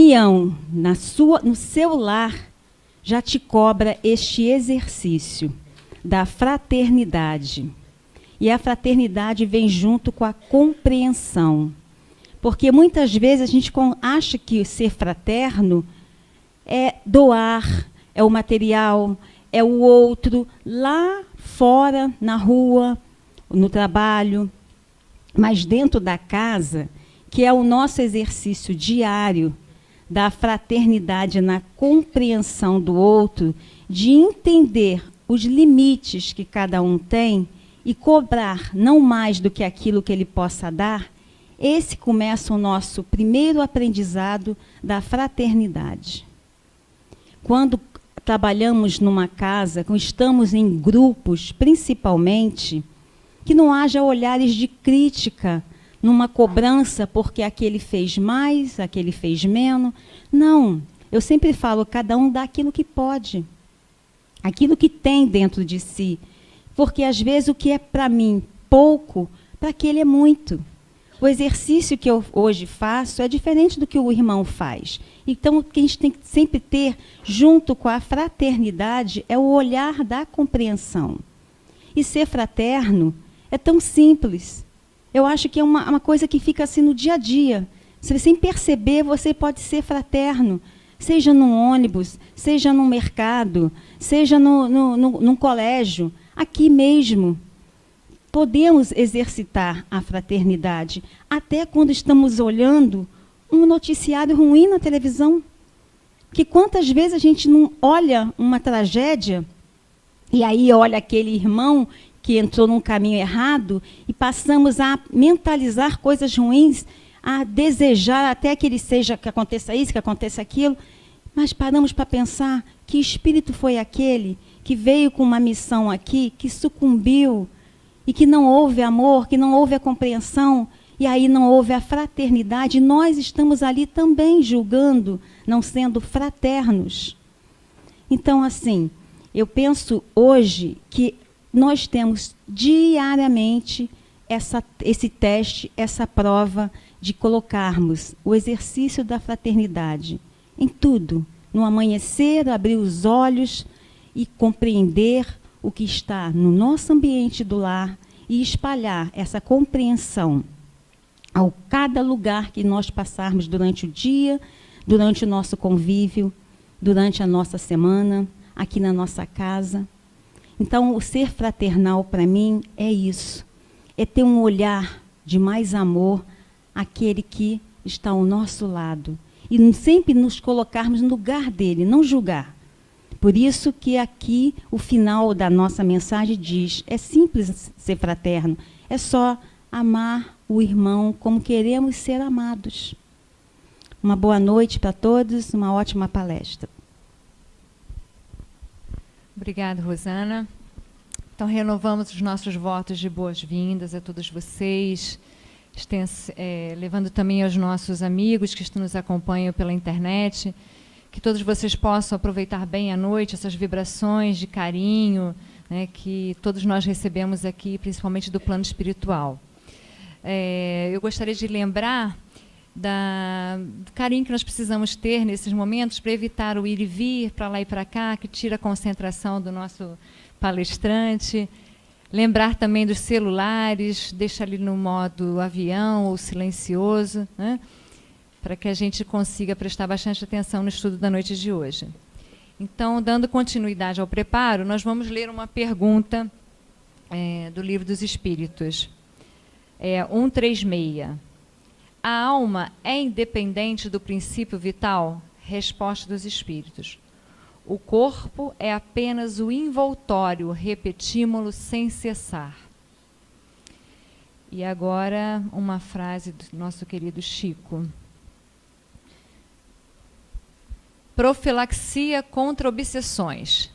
união no seu lar já te cobra este exercício da fraternidade. E a fraternidade vem junto com a compreensão. Porque muitas vezes a gente acha que ser fraterno é doar, é o material, é o outro, lá fora, na rua, no trabalho. Mas dentro da casa, que é o nosso exercício diário da fraternidade na compreensão do outro, de entender os limites que cada um tem e cobrar não mais do que aquilo que ele possa dar, esse começa o nosso primeiro aprendizado da fraternidade. Quando trabalhamos numa casa, quando estamos em grupos, principalmente, que não haja olhares de crítica, numa cobrança porque aquele fez mais, aquele fez menos. Não, eu sempre falo, cada um dá aquilo que pode, aquilo que tem dentro de si. Porque, às vezes, o que é para mim pouco, para aquele é muito. O exercício que eu hoje faço é diferente do que o irmão faz. Então, o que a gente tem que sempre ter, junto com a fraternidade, é o olhar da compreensão. E ser fraterno é tão simples. Eu acho que é uma coisa que fica assim no dia a dia. Sem perceber, você pode ser fraterno. Seja num ônibus, seja num mercado, seja num colégio, aqui mesmo. Podemos exercitar a fraternidade, até quando estamos olhando um noticiário ruim na televisão. Que quantas vezes a gente não olha uma tragédia, e aí olha aquele irmão que entrou num caminho errado, e passamos a mentalizar coisas ruins, a desejar até que ele seja, que aconteça isso, que aconteça aquilo, mas paramos para pensar que espírito foi aquele que veio com uma missão aqui, que sucumbiu, e que não houve amor, que não houve a compreensão, e aí não houve a fraternidade, e nós estamos ali também julgando, não sendo fraternos. Então, assim, eu penso hoje que nós temos diariamente esse teste, essa prova de colocarmos o exercício da fraternidade em tudo, no amanhecer, abrir os olhos e compreender o que está no nosso ambiente do lar e espalhar essa compreensão ao cada lugar que nós passarmos durante o dia, durante o nosso convívio, durante a nossa semana, aqui na nossa casa. Então, o ser fraternal, para mim, é isso. É ter um olhar de mais amor àquele que está ao nosso lado. E sempre nos colocarmos no lugar dele, não julgar. Por isso que aqui o final da nossa mensagem diz, é simples ser fraterno, é só amar o irmão como queremos ser amados. Uma boa noite para todos, uma ótima palestra. Obrigada, Rosana. Então, renovamos os nossos votos de boas-vindas a todos vocês, levando também aos nossos amigos que nos acompanham pela internet, que todos vocês possam aproveitar bem a noite, essas vibrações de carinho, né, que todos nós recebemos aqui, principalmente do plano espiritual. Eu gostaria de lembrar do carinho que nós precisamos ter nesses momentos para evitar o ir e vir, para lá e para cá, que tira a concentração do nosso palestrante. Lembrar também dos celulares, deixar ele no modo avião ou silencioso, né, para que a gente consiga prestar bastante atenção no estudo da noite de hoje. Então, dando continuidade ao preparo, nós vamos ler uma pergunta do Livro dos Espíritos. 136. A alma é independente do princípio vital? Resposta dos Espíritos. O corpo é apenas o envoltório, repetimos-lo sem cessar. E agora, uma frase do nosso querido Chico. Profilaxia contra obsessões.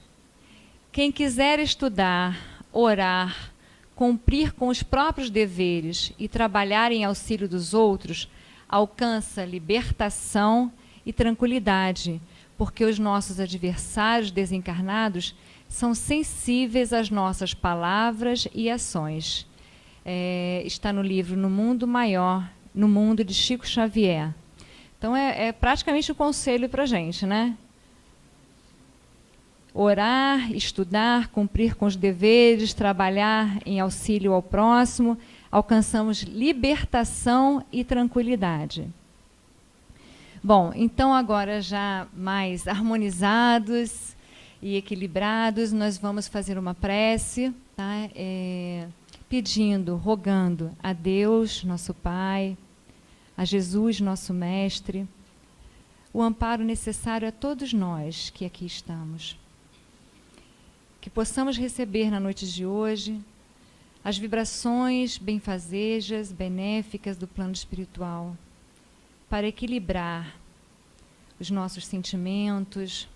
Quem quiser estudar, orar, cumprir com os próprios deveres e trabalhar em auxílio dos outros, alcança libertação e tranquilidade, porque os nossos adversários desencarnados são sensíveis às nossas palavras e ações. Está no livro No Mundo Maior, no Mundo, de Chico Xavier. Então, é praticamente um conselho para a gente, né? Orar, estudar, cumprir com os deveres, trabalhar em auxílio ao próximo, alcançamos libertação e tranquilidade. Bom, então agora já mais harmonizados e equilibrados, nós vamos fazer uma prece, tá? Pedindo, rogando a Deus, nosso Pai, a Jesus, nosso Mestre, o amparo necessário a todos nós que aqui estamos. Que possamos receber na noite de hoje as vibrações benfazejas, benéficas do plano espiritual, para equilibrar os nossos sentimentos,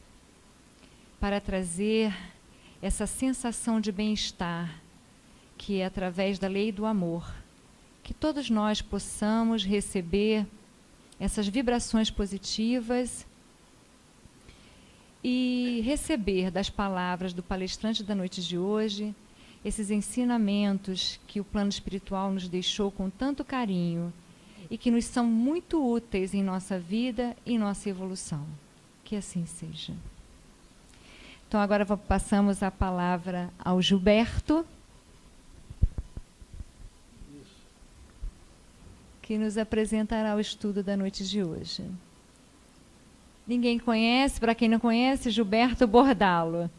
para trazer essa sensação de bem-estar, que é através da lei do amor, que todos nós possamos receber essas vibrações positivas e receber das palavras do palestrante da noite de hoje esses ensinamentos que o plano espiritual nos deixou com tanto carinho e que nos são muito úteis em nossa vida e em nossa evolução. Que assim seja. Então, agora passamos a palavra ao Gilberto, que nos apresentará o estudo da noite de hoje. Ninguém conhece, para quem não conhece, Gilberto Bordalo.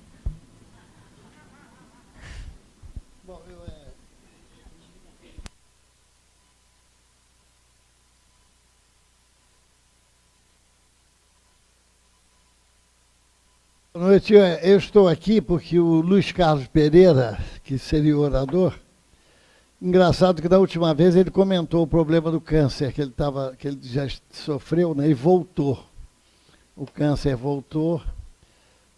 Boa noite, eu estou aqui porque o Luiz Carlos Pereira, que seria o orador, engraçado que da última vez ele comentou o problema do câncer, que ele já sofreu, né, e voltou. O câncer voltou,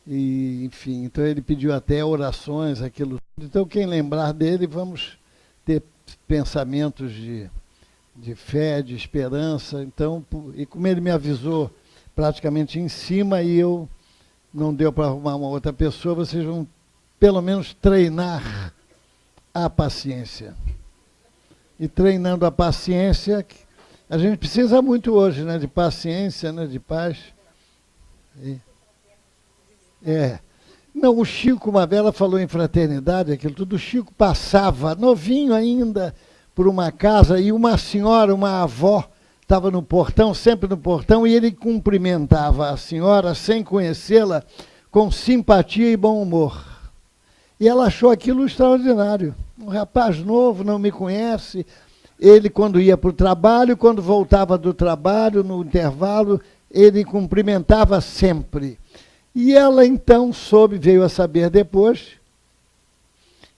e, enfim, então ele pediu até orações, aquilo. Então, quem lembrar dele, vamos ter pensamentos de fé, de esperança. Então, e como ele me avisou praticamente em cima, e eu não deu para arrumar uma outra pessoa, vocês vão pelo menos treinar a paciência. E treinando a paciência, a gente precisa muito hoje, né, de paciência, né, de paz. Não, o Chico, uma vez, ela falou em fraternidade, aquilo tudo. O Chico passava, novinho ainda, por uma casa, e uma senhora, uma avó, estava no portão, sempre no portão, e ele cumprimentava a senhora, sem conhecê-la, com simpatia e bom humor. E ela achou aquilo extraordinário. Um rapaz novo, não me conhece. Ele, quando ia para o trabalho, quando voltava do trabalho, no intervalo, ele cumprimentava sempre. E ela, então, veio a saber depois,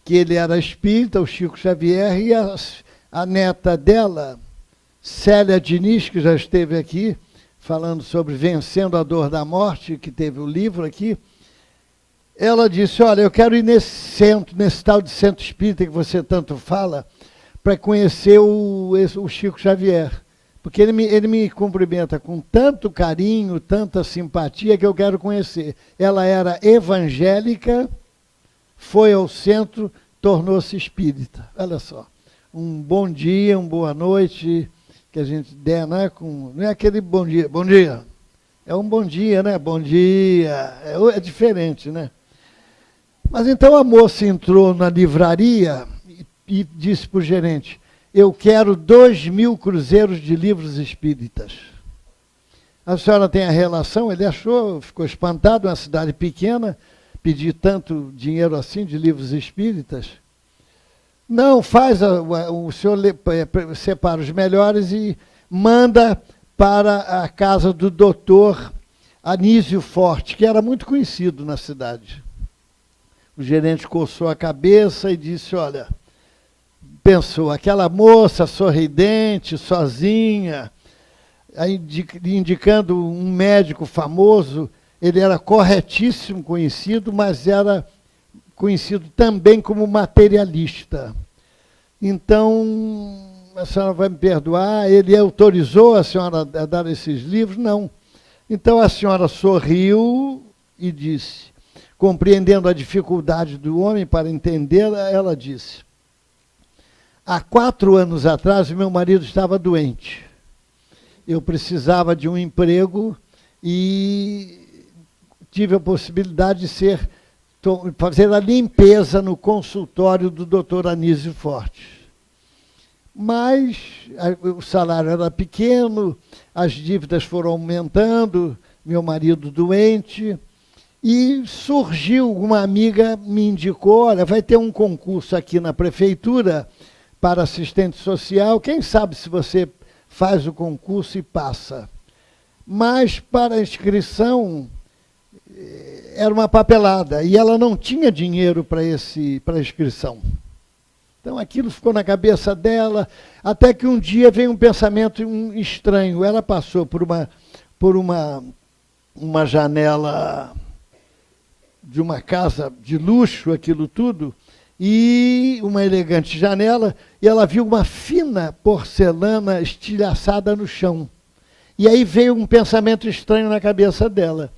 que ele era espírita, o Chico Xavier, e a neta dela, Célia Diniz, que já esteve aqui, falando sobre Vencendo a Dor da Morte, que teve o livro aqui, ela disse, olha, eu quero ir nesse centro, nesse tal de centro espírita que você tanto fala, para conhecer o Chico Xavier. Porque ele me cumprimenta com tanto carinho, tanta simpatia, que eu quero conhecer. Ela era evangélica, foi ao centro, tornou-se espírita. Olha só, um bom dia, uma boa noite, que a gente der, né? Não é aquele bom dia, é um bom dia, né? Bom dia, é diferente, né? Mas então a moça entrou na livraria e disse para o gerente, eu quero 2.000 cruzeiros de livros espíritas. A senhora tem a relação? Ele achou, ficou espantado, uma cidade pequena, pedir tanto dinheiro assim de livros espíritas. Não, o senhor separa os melhores e manda para a casa do doutor Anísio Forte, que era muito conhecido na cidade. O gerente coçou a cabeça e disse, olha, pensou, aquela moça sorridente, sozinha, indicando um médico famoso, ele era corretíssimo conhecido, mas era conhecido também como materialista. Então, a senhora vai me perdoar, ele autorizou a senhora a dar esses livros? Não. Então a senhora sorriu e disse, compreendendo a dificuldade do homem para entendê-la, ela disse, há 4 anos atrás, meu marido estava doente. eu precisava de um emprego e tive a possibilidade de fazer a limpeza no consultório do Dr. Anísio Fortes. Mas o salário era pequeno, as dívidas foram aumentando, meu marido doente, e surgiu, uma amiga me indicou, olha, vai ter um concurso aqui na prefeitura para assistente social, quem sabe se você faz o concurso e passa. Mas para a inscrição era uma papelada, e ela não tinha dinheiro para a inscrição. Então aquilo ficou na cabeça dela, até que um dia veio um pensamento estranho. Ela passou por uma janela de uma casa de luxo, aquilo tudo, e uma elegante janela, e ela viu uma fina porcelana estilhaçada no chão. E aí veio um pensamento estranho na cabeça dela.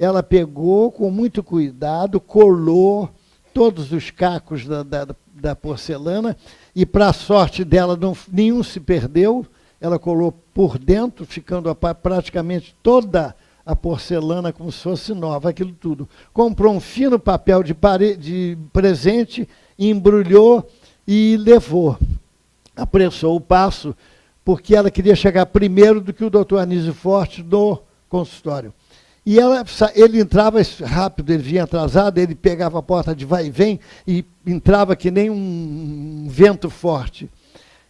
Ela pegou com muito cuidado, colou todos os cacos da porcelana, e para a sorte dela, nenhum se perdeu. Ela colou por dentro, ficando praticamente toda a porcelana como se fosse nova, aquilo tudo. Comprou um fino papel de presente, embrulhou e levou. Apressou o passo, porque ela queria chegar primeiro do que o doutor Anísio Fortes no consultório. E ele entrava rápido, ele vinha atrasado, ele pegava a porta de vai e vem e entrava que nem um vento forte.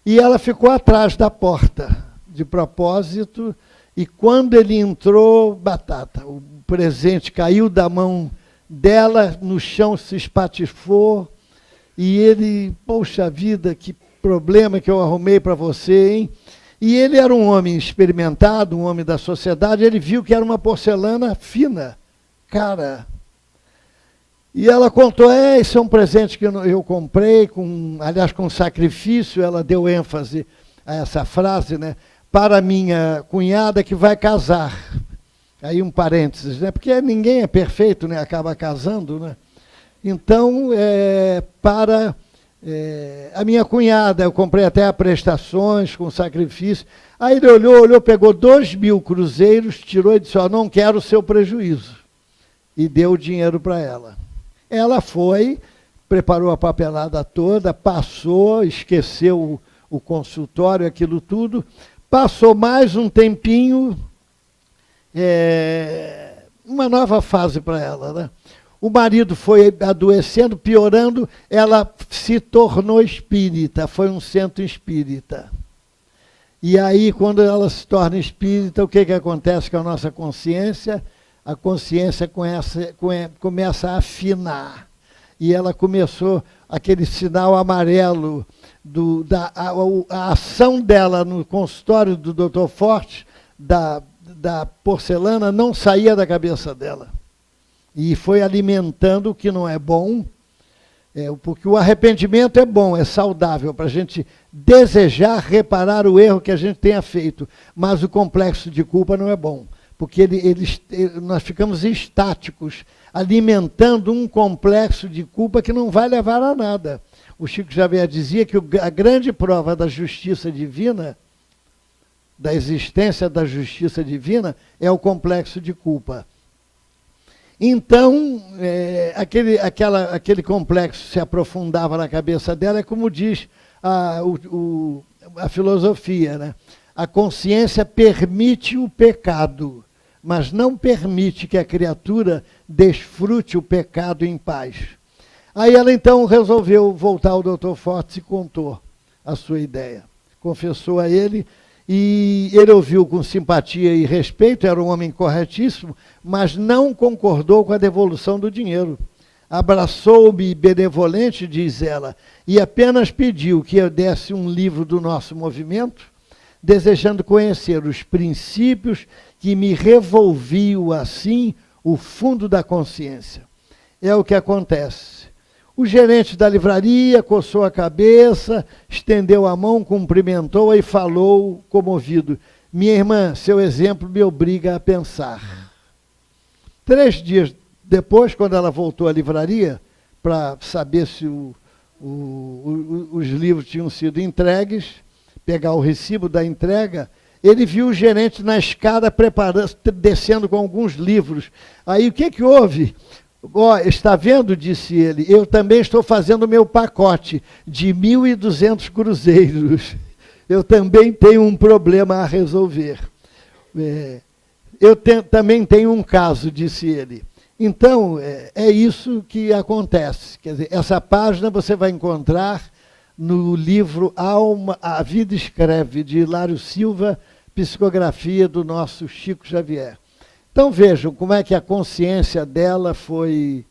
E ela ficou atrás da porta, de propósito, e quando ele entrou, batata, o presente caiu da mão dela, no chão se espatifou, e ele, poxa vida, que problema que eu arrumei para você, hein? E ele era um homem experimentado, um homem da sociedade, ele viu que era uma porcelana fina, cara. E ela contou, isso é um presente que eu comprei, aliás, com sacrifício, ela deu ênfase a essa frase, né? Para minha cunhada que vai casar. Aí um parênteses, né? Porque ninguém é perfeito, né? Acaba casando, né? Então, para a minha cunhada, eu comprei até prestações com sacrifício. Aí ele olhou, pegou 2.000 cruzeiros, tirou e disse, não quero o seu prejuízo. E deu o dinheiro para ela. Ela foi, preparou a papelada toda, passou, esqueceu o consultório, aquilo tudo. Passou mais um tempinho, uma nova fase para ela, né? O marido foi adoecendo, piorando, ela se tornou espírita, foi um centro espírita. E aí, quando ela se torna espírita, o que acontece com a nossa consciência? A consciência começa a afinar. E ela começou aquele sinal amarelo, a ação dela no consultório do Dr. Fortes, da porcelana, não saía da cabeça dela. E foi alimentando o que não é bom, porque o arrependimento é bom, é saudável, para a gente desejar reparar o erro que a gente tenha feito, mas o complexo de culpa não é bom, porque nós ficamos estáticos, alimentando um complexo de culpa que não vai levar a nada. O Chico Xavier dizia que a grande prova da justiça divina, da existência da justiça divina, é o complexo de culpa. Então, aquele complexo se aprofundava na cabeça dela, é como diz a filosofia, né? A consciência permite o pecado, mas não permite que a criatura desfrute o pecado em paz. Aí ela então resolveu voltar ao Dr. Fortes e contou a sua ideia. Confessou a ele, e ele ouviu com simpatia e respeito, era um homem corretíssimo, mas não concordou com a devolução do dinheiro. Abraçou-me benevolente, diz ela, e apenas pediu que eu desse um livro do nosso movimento, desejando conhecer os princípios que me revolviam assim o fundo da consciência. É o que acontece. O gerente da livraria coçou a cabeça, estendeu a mão, cumprimentou-a e falou comovido, minha irmã, seu exemplo me obriga a pensar. 3 dias depois, quando ela voltou à livraria, para saber se os livros tinham sido entregues, pegar o recibo da entrega, ele viu o gerente na escada preparando, descendo com alguns livros. Aí o que houve? Está vendo, disse ele, eu também estou fazendo o meu pacote de 1.200 cruzeiros. Eu também tenho um problema a resolver. Também tenho um caso, disse ele. Então, é isso que acontece. Quer dizer, essa página você vai encontrar no livro A Vida Escreve, de Hilário Silva, psicografia do nosso Chico Xavier. Então vejam como é que a consciência dela foi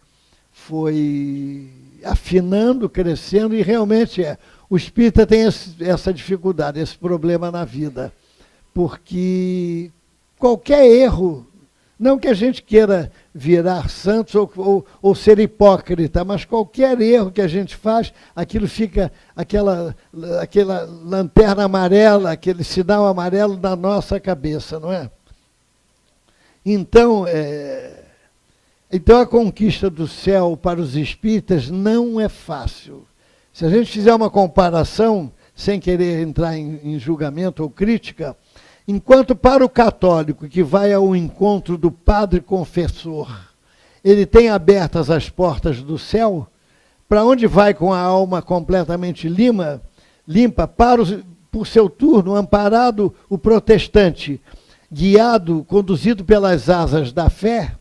afinando, crescendo, e realmente o espírita tem essa dificuldade, esse problema na vida. Porque qualquer erro, não que a gente queira virar santos ou ser hipócrita, mas qualquer erro que a gente faz, aquilo fica, aquela lanterna amarela, aquele sinal amarelo na nossa cabeça, não é? Então a conquista do céu para os espíritas não é fácil. Se a gente fizer uma comparação, sem querer entrar em julgamento ou crítica, enquanto para o católico que vai ao encontro do padre confessor, ele tem abertas as portas do céu, para onde vai com a alma completamente limpa, por seu turno, amparado o protestante, guiado, conduzido pelas asas da fé,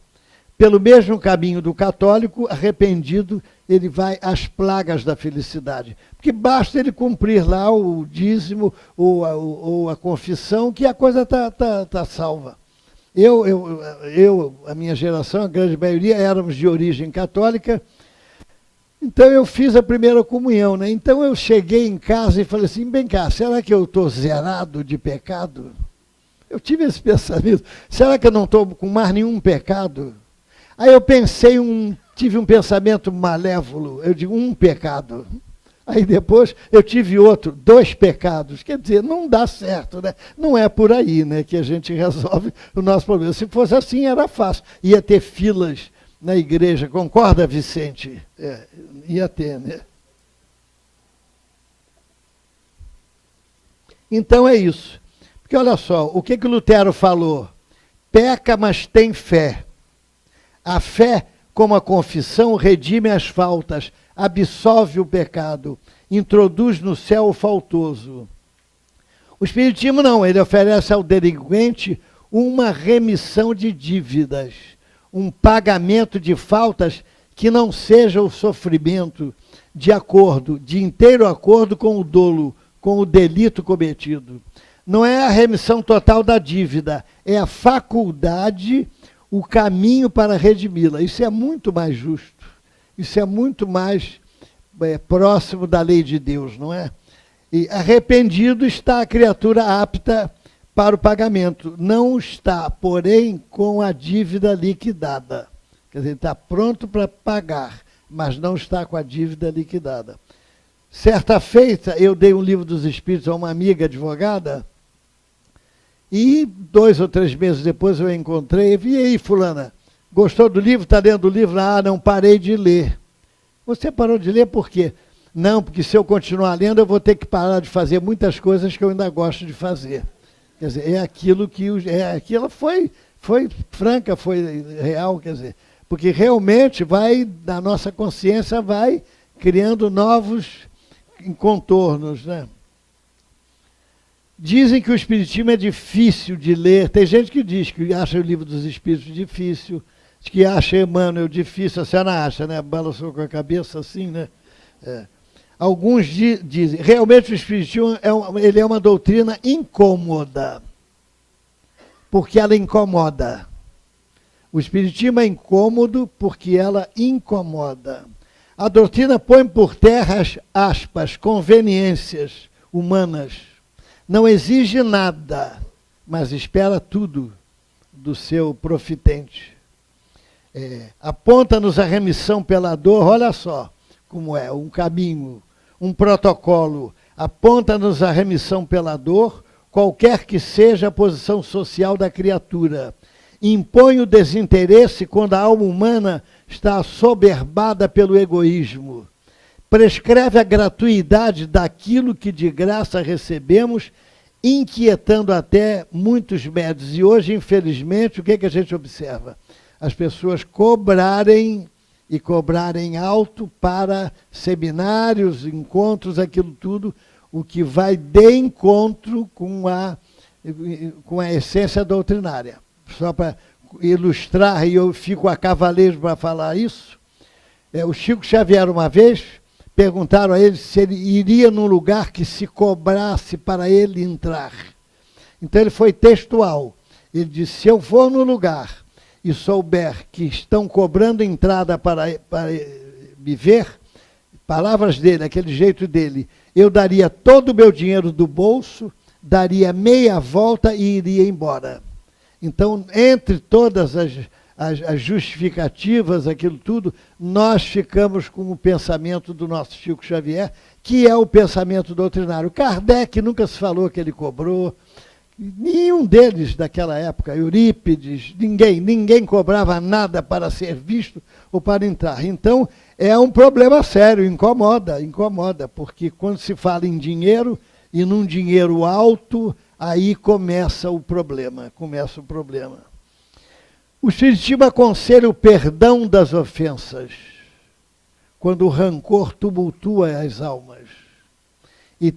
pelo mesmo caminho do católico, arrependido, ele vai às plagas da felicidade. Porque basta ele cumprir lá o dízimo ou a confissão, que a coisa está salva. A minha geração, a grande maioria, éramos de origem católica, então eu fiz a primeira comunhão, né? Então eu cheguei em casa e falei assim, bem cá, será que eu estou zerado de pecado? Eu tive esse pensamento, será que eu não estou com mais nenhum pecado? Aí eu pensei, tive um pensamento malévolo, eu digo, um pecado. Aí depois eu tive outro, 2 pecados. Quer dizer, não dá certo, né? Não é por aí, né, que a gente resolve o nosso problema. Se fosse assim, era fácil. Ia ter filas na igreja, concorda, Vicente? Ia ter, né? Então é isso. Porque olha só, o que o Lutero falou? Peca, mas tem fé. A fé, como a confissão, redime as faltas, absolve o pecado, introduz no céu o faltoso. O Espiritismo não, ele oferece ao delinquente uma remissão de dívidas, um pagamento de faltas que não seja o sofrimento de inteiro acordo com o dolo, com o delito cometido. Não é a remissão total da dívida, é a faculdade, o caminho para redimi-la. Isso é muito mais justo, isso é muito mais próximo da lei de Deus, não é? E arrependido está a criatura apta para o pagamento. Não está, porém, com a dívida liquidada. Quer dizer, está pronto para pagar, mas não está com a dívida liquidada. Certa feita, eu dei um livro dos Espíritos a uma amiga advogada, e 2 ou 3 meses depois eu a encontrei e vi, e aí, fulana, gostou do livro? Está lendo o livro? Ah, não, parei de ler. Você parou de ler por quê? Não, porque se eu continuar lendo, eu vou ter que parar de fazer muitas coisas que eu ainda gosto de fazer. Quer dizer, é aquilo que... aquilo foi franca, foi real, quer dizer, porque realmente da nossa consciência vai criando novos contornos, né? Dizem que o Espiritismo é difícil de ler. Tem gente que diz que acha o Livro dos Espíritos difícil, que acha Emmanuel difícil. A senhora acha, né? Balançou com a cabeça assim, né? Alguns dizem, realmente o Espiritismo ele é uma doutrina incômoda, porque ela incomoda. O Espiritismo é incômodo porque ela incomoda. A doutrina põe por terra as, aspas, conveniências humanas. Não exige nada, mas espera tudo do seu profitente. Aponta-nos a remissão pela dor, olha só como é, um caminho, um protocolo. Aponta-nos a remissão pela dor, qualquer que seja a posição social da criatura. Impõe o desinteresse quando a alma humana está assoberbada pelo egoísmo. Prescreve a gratuidade daquilo que de graça recebemos inquietando até muitos médios. E hoje, infelizmente, o que a gente observa? As pessoas cobrarem alto para seminários, encontros, aquilo tudo, o que vai de encontro com a essência doutrinária. Só para ilustrar, e eu fico a cavaleiro para falar isso, o Chico Xavier, uma vez, perguntaram a ele se ele iria num lugar que se cobrasse para ele entrar. Então ele foi textual. Ele disse, se eu for no lugar e souber que estão cobrando entrada para me ver, palavras dele, aquele jeito dele, eu daria todo o meu dinheiro do bolso, daria meia volta e iria embora. Então, entre todas as justificativas, aquilo tudo, nós ficamos com o pensamento do nosso Chico Xavier, que é o pensamento doutrinário. Kardec nunca se falou que ele cobrou, nenhum deles daquela época, Eurípides, ninguém cobrava nada para ser visto ou para entrar. Então, é um problema sério, incomoda, porque quando se fala em dinheiro, e num dinheiro alto, aí começa o problema. O Espiritismo aconselha o perdão das ofensas, quando o rancor tumultua as almas. E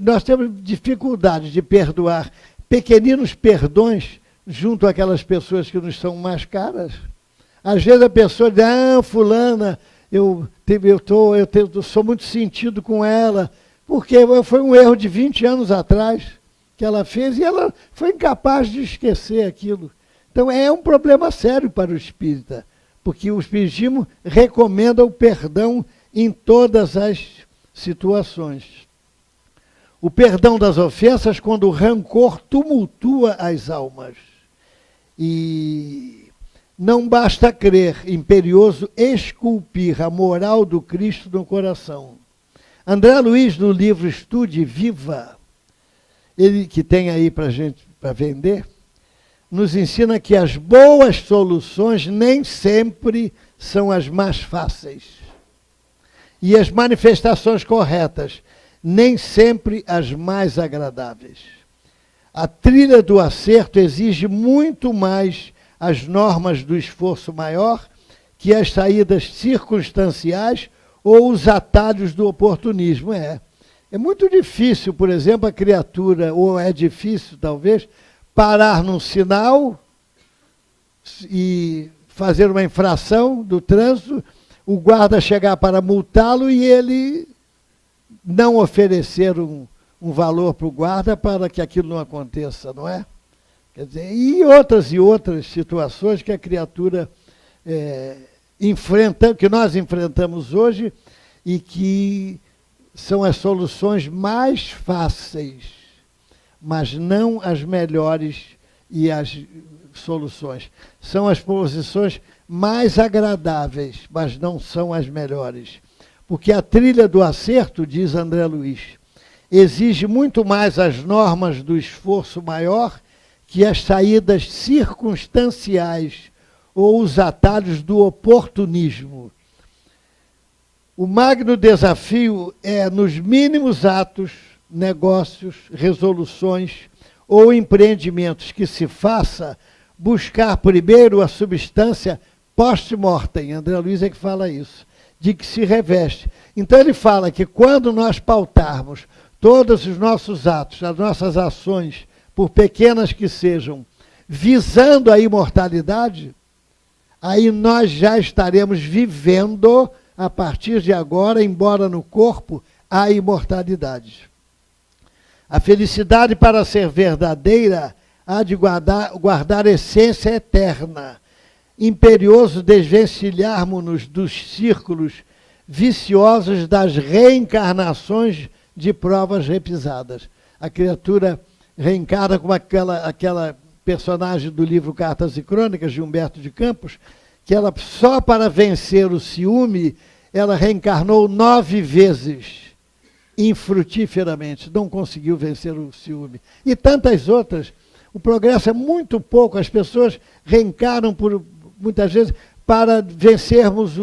nós temos dificuldade de perdoar pequeninos perdões junto àquelas pessoas que nos são mais caras. Às vezes a pessoa diz, fulana, eu sou muito sentido com ela, porque foi um erro de 20 anos atrás que ela fez e ela foi incapaz de esquecer aquilo. Então é um problema sério para o espírita, porque o Espiritismo recomenda o perdão em todas as situações. O perdão das ofensas quando o rancor tumultua as almas. E não basta crer, imperioso esculpir a moral do Cristo no coração. André Luiz, no livro Estude Viva, ele que tem aí para gente para vender, nos ensina que as boas soluções nem sempre são as mais fáceis. E as manifestações corretas nem sempre as mais agradáveis. A trilha do acerto exige muito mais as normas do esforço maior que as saídas circunstanciais ou os atalhos do oportunismo. É muito difícil, por exemplo, a criatura, ou é difícil talvez, parar num sinal e fazer uma infração do trânsito, o guarda chegar para multá-lo e ele não oferecer um valor para o guarda para que aquilo não aconteça, não é? Quer dizer, e outras situações que a criatura enfrenta, que nós enfrentamos hoje e que são as soluções mais fáceis, mas não as melhores e as soluções. São as posições mais agradáveis, mas não são as melhores. Porque a trilha do acerto, diz André Luiz, exige muito mais as normas do esforço maior que as saídas circunstanciais ou os atalhos do oportunismo. O magno desafio é, nos mínimos atos, negócios, resoluções ou empreendimentos que se faça, buscar primeiro a substância post-mortem. André Luiz é que fala isso, de que se reveste. Então ele fala que quando nós pautarmos todos os nossos atos, as nossas ações, por pequenas que sejam, visando a imortalidade, aí nós já estaremos vivendo, a partir de agora, embora no corpo, a imortalidade. A felicidade, para ser verdadeira, há de guardar essência eterna. Imperioso desvencilharmos-nos dos círculos viciosos das reencarnações de provas repisadas. A criatura reencarna como aquela personagem do livro Cartas e Crônicas, de Humberto de Campos, que ela, só para vencer o ciúme, ela reencarnou 9 vezes, infrutíferamente, não conseguiu vencer o ciúme. E tantas outras. O progresso é muito pouco, as pessoas reencarnam, muitas vezes, para vencermos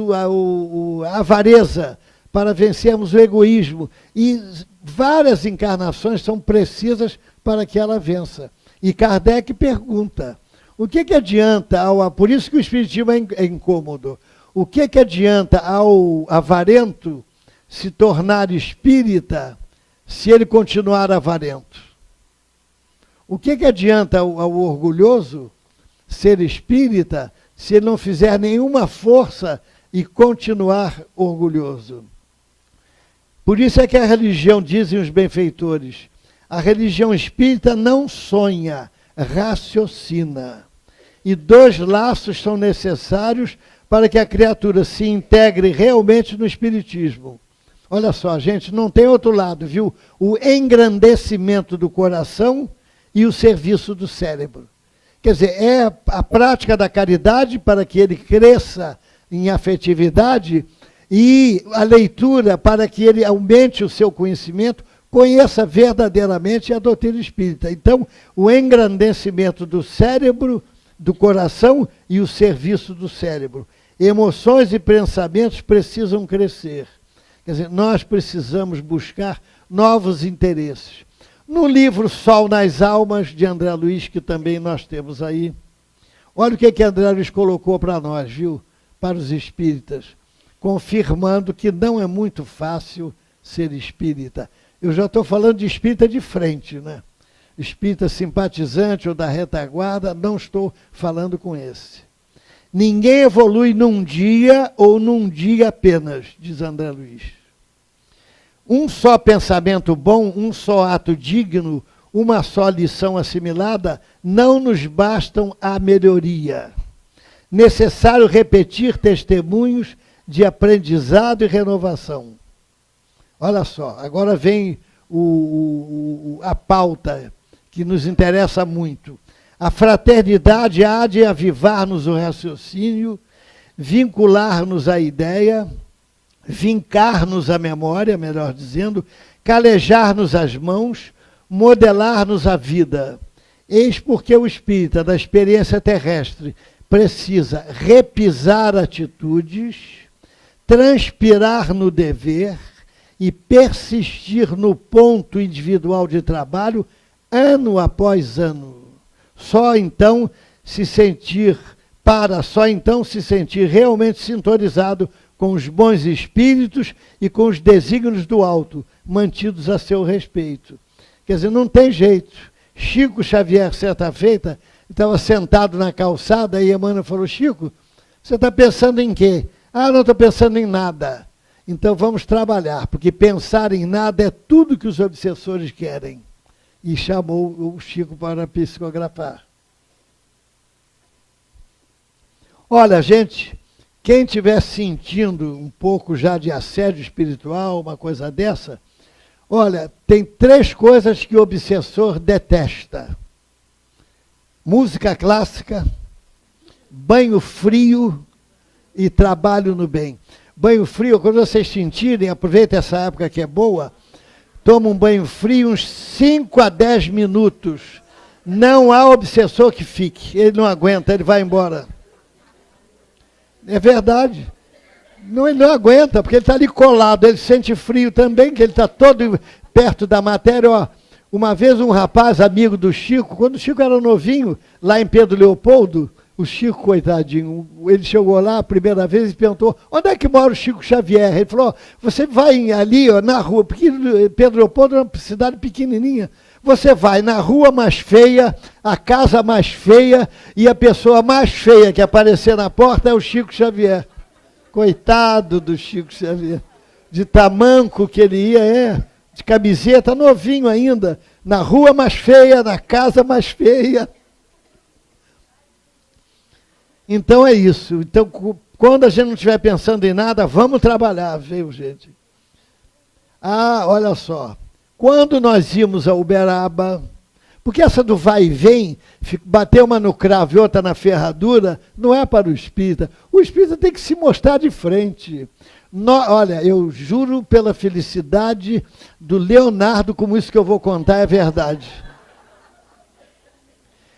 a avareza, para vencermos o egoísmo. E várias encarnações são precisas para que ela vença. E Kardec pergunta, o que adianta, por isso que o espiritismo é incômodo, o que adianta ao avarento se tornar espírita se ele continuar avarento? O que adianta ao orgulhoso ser espírita se ele não fizer nenhuma força e continuar orgulhoso? Por isso é que a religião, dizem os benfeitores, a religião espírita não sonha, raciocina. E 2 laços são necessários para que a criatura se integre realmente no espiritismo. Olha só, gente, não tem outro lado, viu? O engrandecimento do coração e o serviço do cérebro. Quer dizer, é a prática da caridade para que ele cresça em afetividade e a leitura para que ele aumente o seu conhecimento, conheça verdadeiramente a doutrina espírita. Então, o engrandecimento do cérebro, do coração e o serviço do cérebro. Emoções e pensamentos precisam crescer. Quer dizer, nós precisamos buscar novos interesses. No livro Sol nas Almas, de André Luiz, que também nós temos aí, olha o que André Luiz colocou para nós, viu? Para os espíritas, confirmando que não é muito fácil ser espírita. Eu já estou falando de espírita de frente, né? Espírita simpatizante ou da retaguarda, não estou falando com esse. Ninguém evolui num dia ou num dia apenas, diz André Luiz. Um só pensamento bom, um só ato digno, uma só lição assimilada, não nos bastam à melhoria. Necessário repetir testemunhos de aprendizado e renovação. Olha só, agora vem a pauta que nos interessa muito. A fraternidade há de avivar-nos o raciocínio, vincular-nos à ideia, vincar-nos a memória, melhor dizendo, calejar-nos as mãos, modelar-nos a vida. Eis porque o espírita da experiência terrestre precisa repisar atitudes, transpirar no dever e persistir no ponto individual de trabalho ano após ano. Só então se sentir realmente sintonizado com os bons espíritos e com os desígnios do alto, mantidos a seu respeito. Quer dizer, não tem jeito. Chico Xavier, certa feita, estava sentado na calçada e Emmanuel falou, Chico, você está pensando em quê? Ah, não estou pensando em nada. Então vamos trabalhar, porque pensar em nada é tudo que os obsessores querem. E chamou o Chico para psicografar. Olha, gente, quem estiver sentindo um pouco já de assédio espiritual, uma coisa dessa, olha, tem 3 coisas que o obsessor detesta. Música clássica, banho frio e trabalho no bem. Banho frio, quando vocês sentirem, aproveita essa época que é boa, toma um banho frio uns 5 a 10 minutos. Não há obsessor que fique, ele não aguenta, ele vai embora. É verdade. Não, ele não aguenta, porque ele está ali colado, ele sente frio também, que ele está todo perto da matéria. Ó, uma vez um rapaz, amigo do Chico, quando o Chico era novinho, lá em Pedro Leopoldo, o Chico, coitadinho, ele chegou lá a primeira vez e perguntou, onde é que mora o Chico Xavier? Ele falou, você vai ali, ó, na rua, porque Pedro Leopoldo é uma cidade pequenininha, você vai na rua mais feia, a casa mais feia, e a pessoa mais feia que aparecer na porta é o Chico Xavier. Coitado do Chico Xavier. De tamanco que ele ia, de camiseta, novinho ainda, na rua mais feia, na casa mais feia. Então é isso. Então, quando a gente não estiver pensando em nada, vamos trabalhar, viu, gente? Ah, olha só. Quando nós íamos a Uberaba, porque essa do vai e vem, bater uma no cravo e outra na ferradura, não é para o espírita. O espírita tem que se mostrar de frente. Olha, eu juro pela felicidade do Leonardo, como isso que eu vou contar é verdade.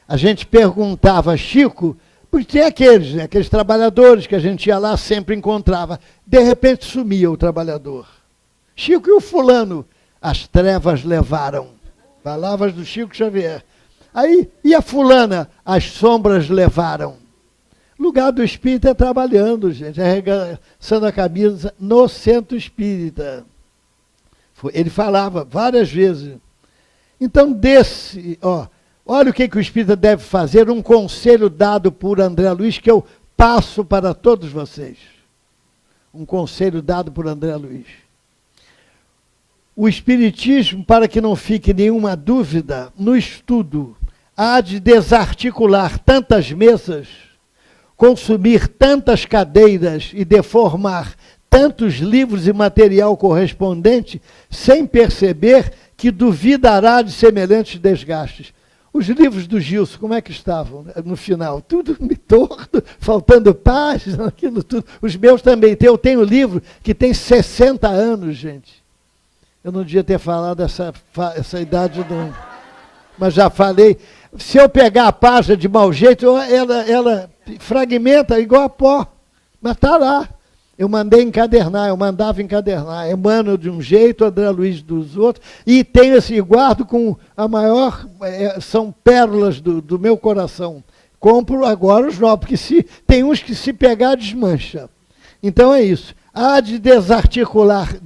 A gente perguntava, Chico, porque tem aqueles, né, aqueles trabalhadores que a gente ia lá, sempre encontrava. De repente sumia o trabalhador. Chico, e o fulano? As trevas levaram. Palavras do Chico Xavier. Aí, e a fulana? As sombras levaram. O lugar do espírita é trabalhando, gente, arregaçando a camisa no centro espírita. Ele falava várias vezes. Então, olha o que o espírita deve fazer, um conselho dado por André Luiz, que eu passo para todos vocês. Um conselho dado por André Luiz. O espiritismo, para que não fique nenhuma dúvida, no estudo, há de desarticular tantas mesas, consumir tantas cadeiras e deformar tantos livros e material correspondente, sem perceber que duvidará de semelhantes desgastes. Os livros do Gilson, como é que estavam no final? Tudo me torto, faltando páginas, aquilo tudo. Os meus também. Eu tenho um livro que tem 60 anos, gente. Eu não devia ter falado essa idade, não. Mas já falei. Se eu pegar a página de mau jeito, ela fragmenta igual a pó. Mas está lá. Eu mandava encadernar. Emmanuel de um jeito, André Luiz dos outros. E tenho esse guardo com a maior... são pérolas do meu coração. Compro agora os novos, porque tem uns que se pegar desmancha. Então é isso. Há de desarticular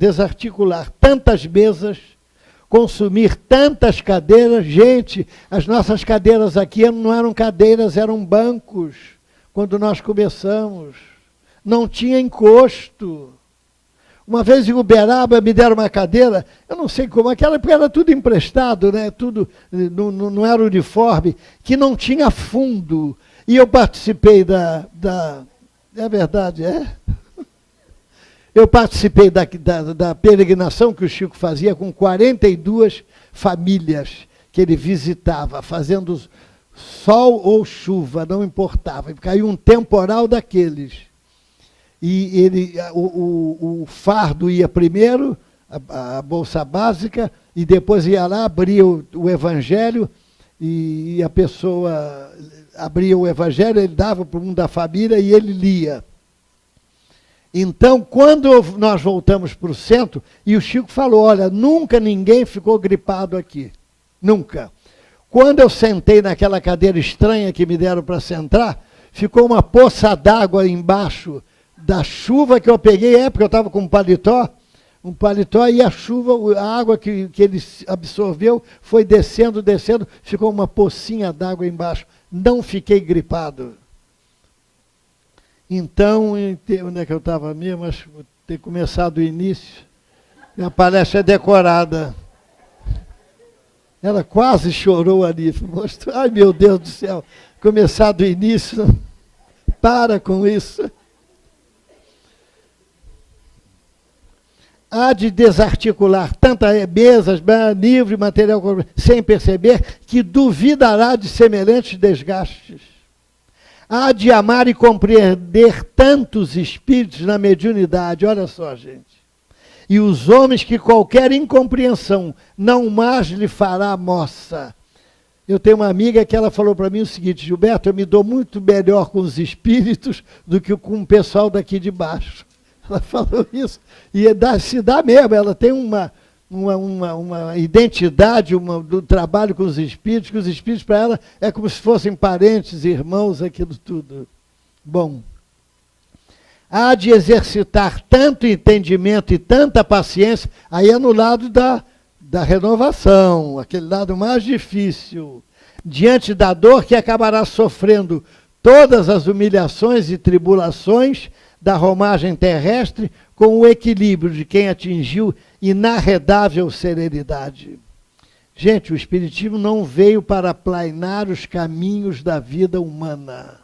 tantas mesas, consumir tantas cadeiras. Gente, as nossas cadeiras aqui não eram cadeiras, eram bancos, quando nós começamos. Não tinha encosto. Uma vez em Uberaba me deram uma cadeira, eu não sei como, aquela época era tudo emprestado, né? Tudo, não era uniforme, que não tinha fundo. E eu participei é verdade, é? Eu participei da peregrinação que o Chico fazia com 42 famílias que ele visitava, fazendo sol ou chuva, não importava. Caiu um temporal daqueles. E o fardo ia primeiro, a bolsa básica, e depois ia lá, abria o evangelho, e a pessoa abria o evangelho, ele dava para um da família e ele lia. Então, quando nós voltamos para o centro, e o Chico falou, olha, nunca ninguém ficou gripado aqui. Nunca. Quando eu sentei naquela cadeira estranha que me deram para sentar, ficou uma poça d'água embaixo da chuva que eu peguei, porque eu estava com um paletó, e a chuva, a água que ele absorveu foi descendo, ficou uma pocinha d'água embaixo. Não fiquei gripado. Então, onde é que eu estava mesmo? Acho que vou ter começado o início. Minha palestra é decorada. Ela quase chorou ali. Mostrou, ai, meu Deus do céu, começado o início. Para com isso. Há de desarticular tantas mesas, livro, material, sem perceber que duvidará de semelhantes desgastes. Há de amar e compreender tantos espíritos na mediunidade, olha só, gente. E os homens que qualquer incompreensão não mais lhe fará moça. Eu tenho uma amiga que ela falou para mim o seguinte, Gilberto, eu me dou muito melhor com os espíritos do que com o pessoal daqui de baixo. Ela falou isso. E se dá mesmo, ela tem uma identidade do trabalho com os espíritos, que os espíritos para ela é como se fossem parentes, irmãos, aquilo tudo. Bom, há de exercitar tanto entendimento e tanta paciência, aí é no lado da renovação, aquele lado mais difícil, diante da dor que acabará sofrendo todas as humilhações e tribulações da romagem terrestre, com o equilíbrio de quem atingiu inarredável serenidade. Gente, o Espiritismo não veio para aplainar os caminhos da vida humana.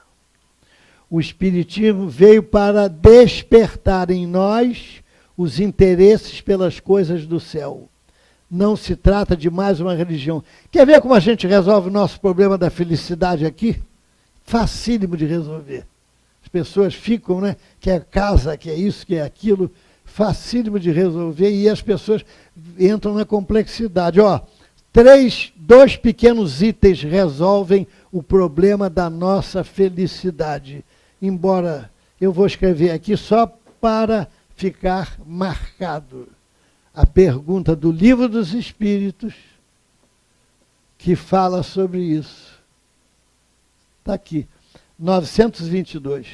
O Espiritismo veio para despertar em nós os interesses pelas coisas do céu. Não se trata de mais uma religião. Quer ver como a gente resolve o nosso problema da felicidade aqui? Facílimo de resolver. As pessoas ficam, né? Que é casa, que é isso, que é aquilo, facílimo de resolver, e as pessoas entram na complexidade. Ó, dois pequenos itens resolvem o problema da nossa felicidade. Embora eu vou escrever aqui só para ficar marcado. A pergunta do Livro dos Espíritos, que fala sobre isso. Está aqui, 922.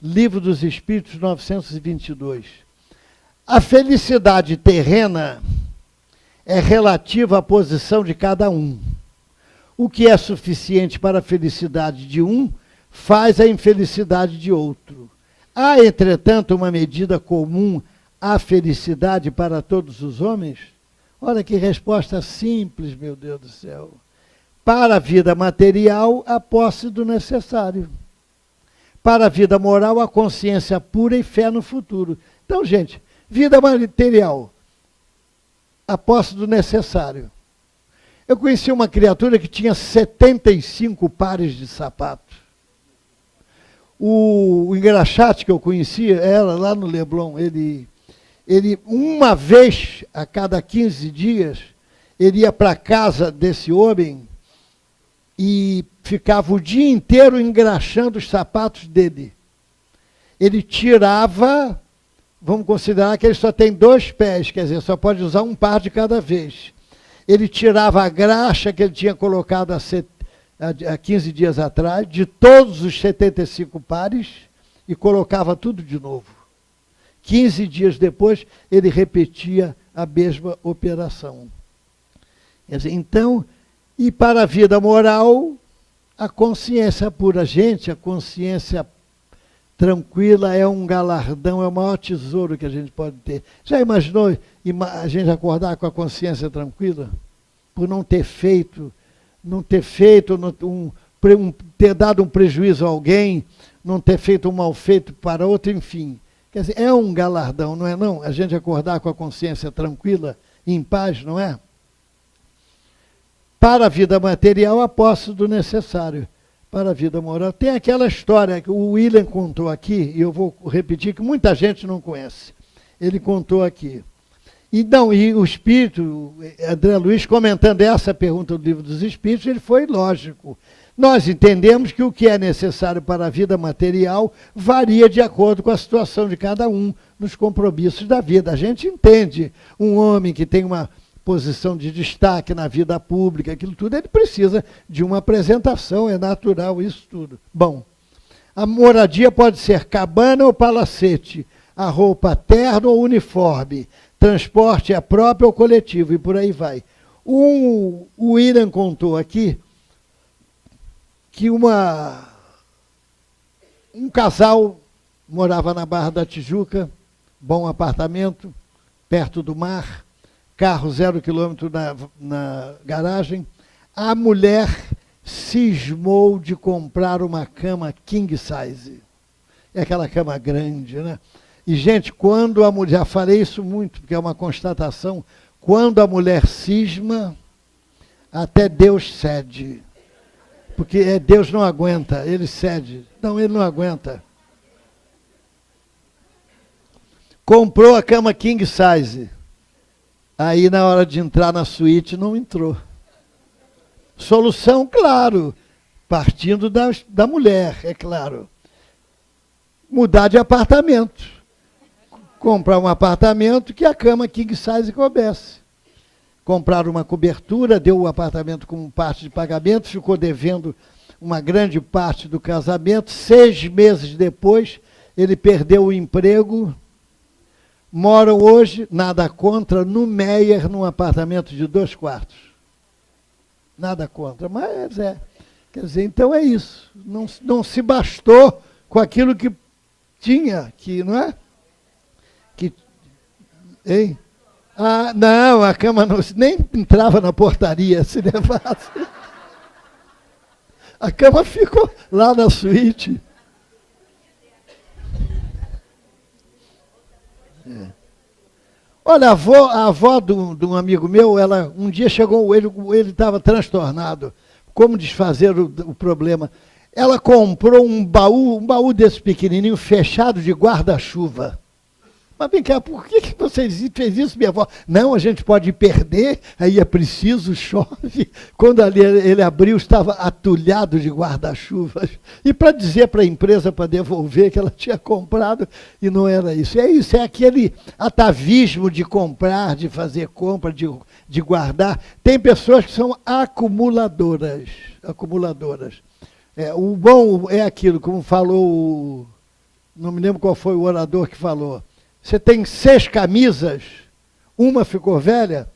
Livro dos Espíritos, 922. A felicidade terrena é relativa à posição de cada um. O que é suficiente para a felicidade de um faz a infelicidade de outro. Há, entretanto, uma medida comum à felicidade para todos os homens? Olha que resposta simples, meu Deus do céu. Para a vida material, a posse do necessário. Para a vida moral, a consciência pura e fé no futuro. Então, gente, vida material, a posse do necessário. Eu conheci uma criatura que tinha 75 pares de sapatos. O engraxate que eu conhecia, era lá no Leblon, ele uma vez a cada 15 dias, ele ia para a casa desse homem e ficava o dia inteiro engraxando os sapatos dele. Ele tirava, vamos considerar que ele só tem 2 pés, quer dizer, só pode usar um par de cada vez. Ele tirava a graxa que ele tinha colocado há 15 dias atrás, de todos os 75 pares, e colocava tudo de novo. 15 dias depois, ele repetia a mesma operação. Quer dizer, então, e para a vida moral, a consciência pura. Gente, a consciência tranquila é um galardão, é o maior tesouro que a gente pode ter. Já imaginou a gente acordar com a consciência tranquila? Por não ter feito, ter dado um prejuízo a alguém, não ter feito um mal feito para outro, enfim. Quer dizer, é um galardão, não é não? A gente acordar com a consciência tranquila, em paz, não é? Para a vida material, a posse do necessário. Para a vida moral. Tem aquela história que o William contou aqui, e eu vou repetir, que muita gente não conhece. Ele contou aqui. E o Espírito, André Luiz, comentando essa pergunta do Livro dos Espíritos, ele foi lógico. Nós entendemos que o que é necessário para a vida material varia de acordo com a situação de cada um nos compromissos da vida. A gente entende um homem que tem uma posição de destaque na vida pública, aquilo tudo, ele precisa de uma apresentação, é natural isso tudo. Bom, a moradia pode ser cabana ou palacete, a roupa terno ou uniforme, transporte é próprio ou coletivo, e por aí vai. O William contou aqui que um casal morava na Barra da Tijuca, bom apartamento, perto do mar, carro 0 quilômetro na garagem. A mulher cismou de comprar uma cama king size. É aquela cama grande, né? E, gente, quando a mulher, já falei isso muito, porque é uma constatação, quando a mulher cisma, até Deus cede. Porque Deus não aguenta, ele cede. Não, ele não aguenta. Comprou a cama king size. Aí, na hora de entrar na suíte, não entrou. Solução, claro, partindo da mulher, é claro. Mudar de apartamento. Comprar um apartamento que a cama king size coubesse. Comprar uma cobertura, deu o apartamento como parte de pagamento, ficou devendo uma grande parte do casamento. 6 meses depois, ele perdeu o emprego. Moram hoje, nada contra, no Meier, num apartamento de 2 quartos. Nada contra, mas quer dizer, então é isso. Não se bastou com aquilo que tinha, que, não é? Hein? Ah, não, a cama nem entrava na portaria, se levasse. A cama ficou lá na suíte. Olha, a avó de um amigo meu, um dia chegou, ele estava transtornado. Como desfazer o problema? Ela comprou um baú desse pequenininho, fechado de guarda-chuva. Mas vem cá, por que você fez isso, minha avó? Não, a gente pode perder, aí é preciso, chove. Quando ali ele abriu, estava atulhado de guarda-chuvas. E para dizer para a empresa, para devolver, que ela tinha comprado, e não era isso. É isso, é aquele atavismo de comprar, de fazer compra, de guardar. Tem pessoas que são acumuladoras. O bom é aquilo, como falou, não me lembro qual foi o orador que falou. Você tem 6 camisas, uma ficou velha,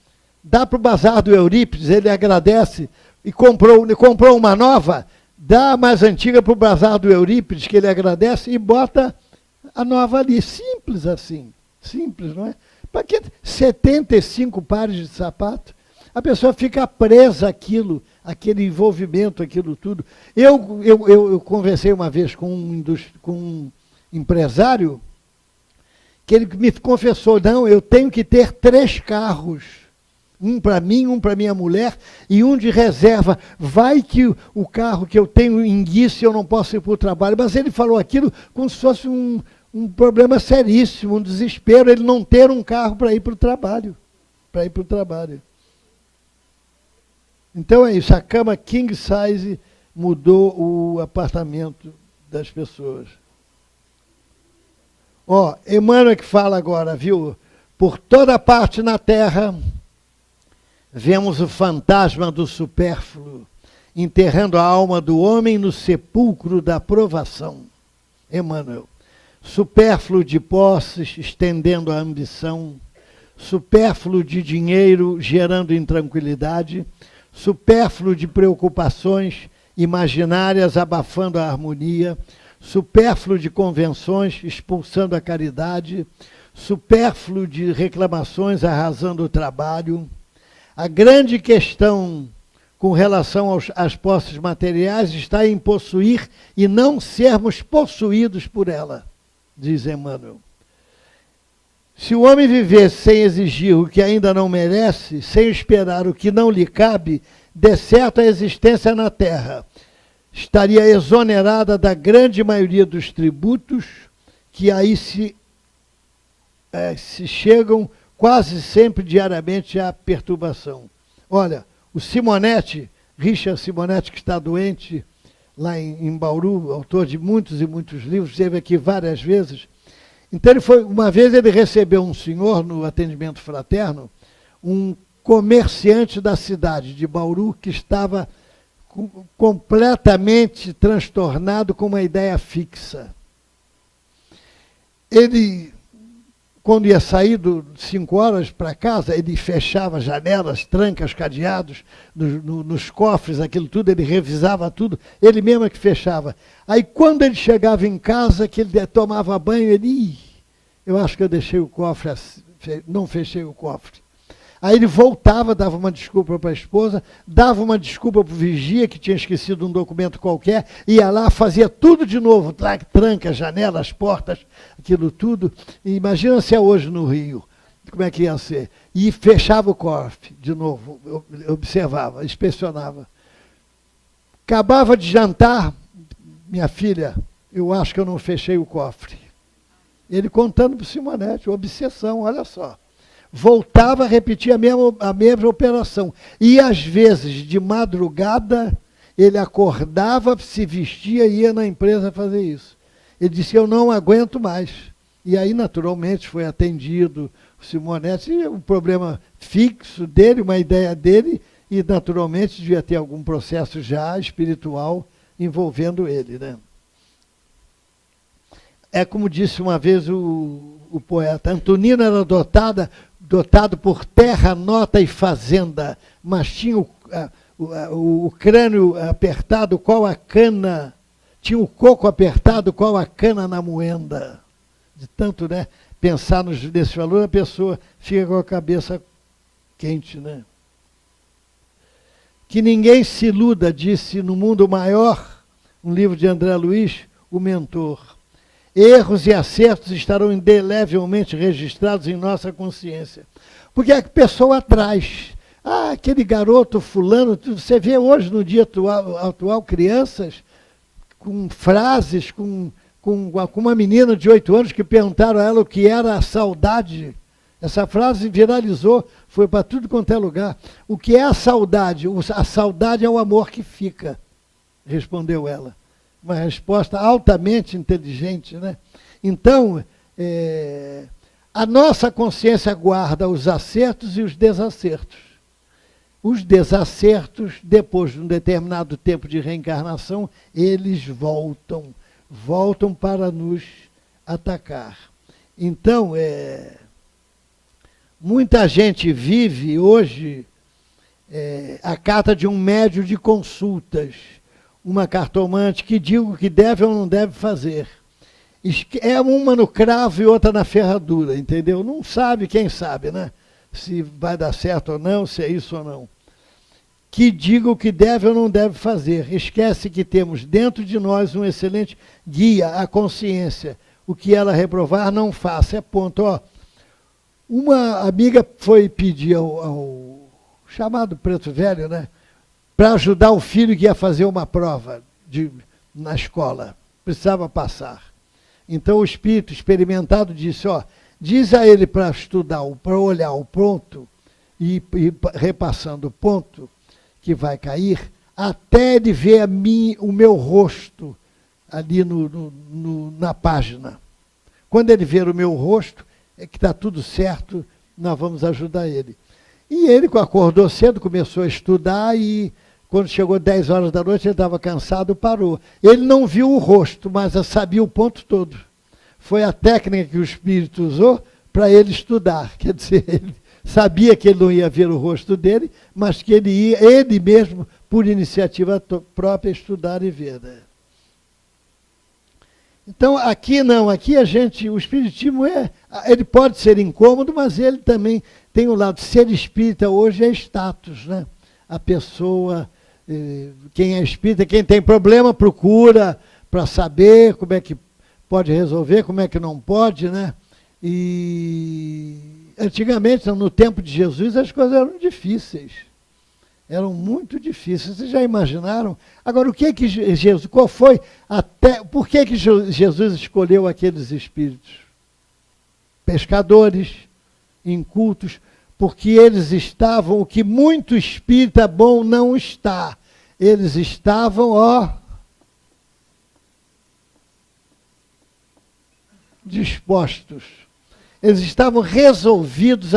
dá para o bazar do Eurípides, ele agradece, e comprou uma nova, dá a mais antiga para o bazar do Eurípides, que ele agradece, e bota a nova ali. Simples assim, simples, não é? Para que 75 pares de sapato? A pessoa fica presa àquilo, aquele envolvimento, aquilo tudo. Eu conversei uma vez com um empresário, que ele me confessou, não, eu tenho que ter 3 carros, um para mim, um para minha mulher e um de reserva. Vai que o carro que eu tenho enguice e eu não posso ir para o trabalho. Mas ele falou aquilo como se fosse um problema seríssimo, um desespero, ele não ter um carro para ir para o trabalho. Então é isso, a cama king size mudou o apartamento das pessoas. Emmanuel que fala agora, viu? Por toda parte na Terra, vemos o fantasma do supérfluo, enterrando a alma do homem no sepulcro da provação. Emmanuel. Supérfluo de posses, estendendo a ambição, supérfluo de dinheiro, gerando intranquilidade, supérfluo de preocupações imaginárias, abafando a harmonia, supérfluo de convenções, expulsando a caridade, supérfluo de reclamações, arrasando o trabalho. A grande questão com relação às posses materiais está em possuir e não sermos possuídos por ela, diz Emmanuel. Se o homem vivesse sem exigir o que ainda não merece, sem esperar o que não lhe cabe, de certo a existência na terra estaria exonerada da grande maioria dos tributos que aí se chegam quase sempre diariamente à perturbação. Olha, o Simonetti, Richard Simonetti, que está doente lá em Bauru, autor de muitos e muitos livros, esteve aqui várias vezes. Então, uma vez ele recebeu um senhor no atendimento fraterno, um comerciante da cidade de Bauru, que estava completamente transtornado com uma ideia fixa. Ele, quando ia sair 5 horas para casa, ele fechava janelas, trancas, cadeados, nos cofres, aquilo tudo, ele revisava tudo, ele mesmo é que fechava. Aí, quando ele chegava em casa, que ele tomava banho, ele, eu acho que eu deixei o cofre, não fechei o cofre. Aí ele voltava, dava uma desculpa para a esposa, dava uma desculpa para o vigia, que tinha esquecido um documento qualquer, ia lá, fazia tudo de novo, tranca, janelas, portas, aquilo tudo. E imagina se é hoje no Rio, como é que ia ser. E fechava o cofre de novo, observava, inspecionava. Acabava de jantar, minha filha, eu acho que eu não fechei o cofre. Ele contando para o Simonetti, obsessão, olha só. Voltava a repetir a mesma operação. E, às vezes, de madrugada, ele acordava, se vestia e ia na empresa fazer isso. Ele disse, eu não aguento mais. E aí, naturalmente, foi atendido o Simonetti, um problema fixo dele, uma ideia dele, e, naturalmente, devia ter algum processo já espiritual envolvendo ele, né? É como disse uma vez o poeta, Antonino era dotado por terra, nota e fazenda, mas tinha o crânio apertado qual a cana, tinha o coco apertado qual a cana na moenda. De tanto, né, pensar nesse valor, a pessoa fica com a cabeça quente, né? Que ninguém se iluda, disse no Mundo Maior, um livro de André Luiz, o mentor. Erros e acertos estarão indelevelmente registrados em nossa consciência. Porque a pessoa traz. Aquele garoto fulano, você vê hoje no dia atual crianças com frases, com com uma menina de 8 anos que perguntaram a ela o que era a saudade. Essa frase viralizou, foi para tudo quanto é lugar. O que é a saudade? A saudade é o amor que fica, respondeu ela. Uma resposta altamente inteligente, né? Então, a nossa consciência guarda os acertos e os desacertos. Os desacertos, depois de um determinado tempo de reencarnação, eles voltam para nos atacar. Então, muita gente vive hoje a carta de um médium de consultas, uma cartomante que diga o que deve ou não deve fazer. É uma no cravo e outra na ferradura, entendeu? Não sabe quem sabe, né? Se vai dar certo ou não, se é isso ou não. Que diga o que deve ou não deve fazer. Esquece que temos dentro de nós um excelente guia, a consciência. O que ela reprovar, não faça. É ponto. Ó, uma amiga foi pedir ao chamado preto velho, né, para ajudar o filho que ia fazer uma prova na escola. Precisava passar. Então o espírito experimentado disse, ó, diz a ele para estudar, para olhar o ponto e repassando o ponto que vai cair, até ele ver o meu rosto ali na página. Quando ele ver o meu rosto, é que está tudo certo, nós vamos ajudar ele. E ele acordou cedo, começou a estudar e quando chegou 10 horas da noite, ele estava cansado, parou. Ele não viu o rosto, mas sabia o ponto todo. Foi a técnica que o espírito usou para ele estudar. Quer dizer, ele sabia que ele não ia ver o rosto dele, mas que ele ia, ele mesmo, por iniciativa própria, estudar e ver. Né? Então, aqui não, aqui o espiritismo ele pode ser incômodo, mas ele também tem um lado. Ser espírita hoje é status, né? A pessoa, quem é espírita, quem tem problema, procura para saber como é que pode resolver, como é que não pode, né? E antigamente, no tempo de Jesus, as coisas eram difíceis. Eram muito difíceis. Vocês já imaginaram? Agora, o que é que Jesus, por que que Jesus escolheu aqueles espíritos? Pescadores, incultos, porque eles estavam, o que muito espírita bom não está. Eles estavam, dispostos. Eles estavam resolvidos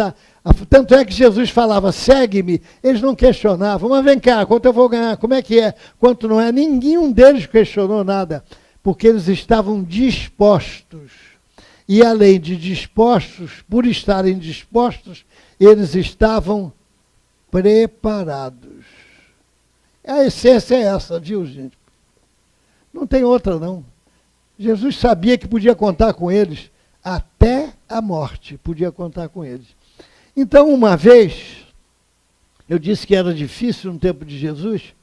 tanto é que Jesus falava, segue-me. Eles não questionavam, mas vem cá, quanto eu vou ganhar? Como é que é? Quanto não é? Nenhum deles questionou nada, porque eles estavam dispostos. E além de dispostos, por estarem dispostos, eles estavam preparados. A essência é essa, viu, gente? Não tem outra, não. Jesus sabia que podia contar com eles, até a morte podia contar com eles. Então, uma vez, eu disse que era difícil no tempo de Jesus.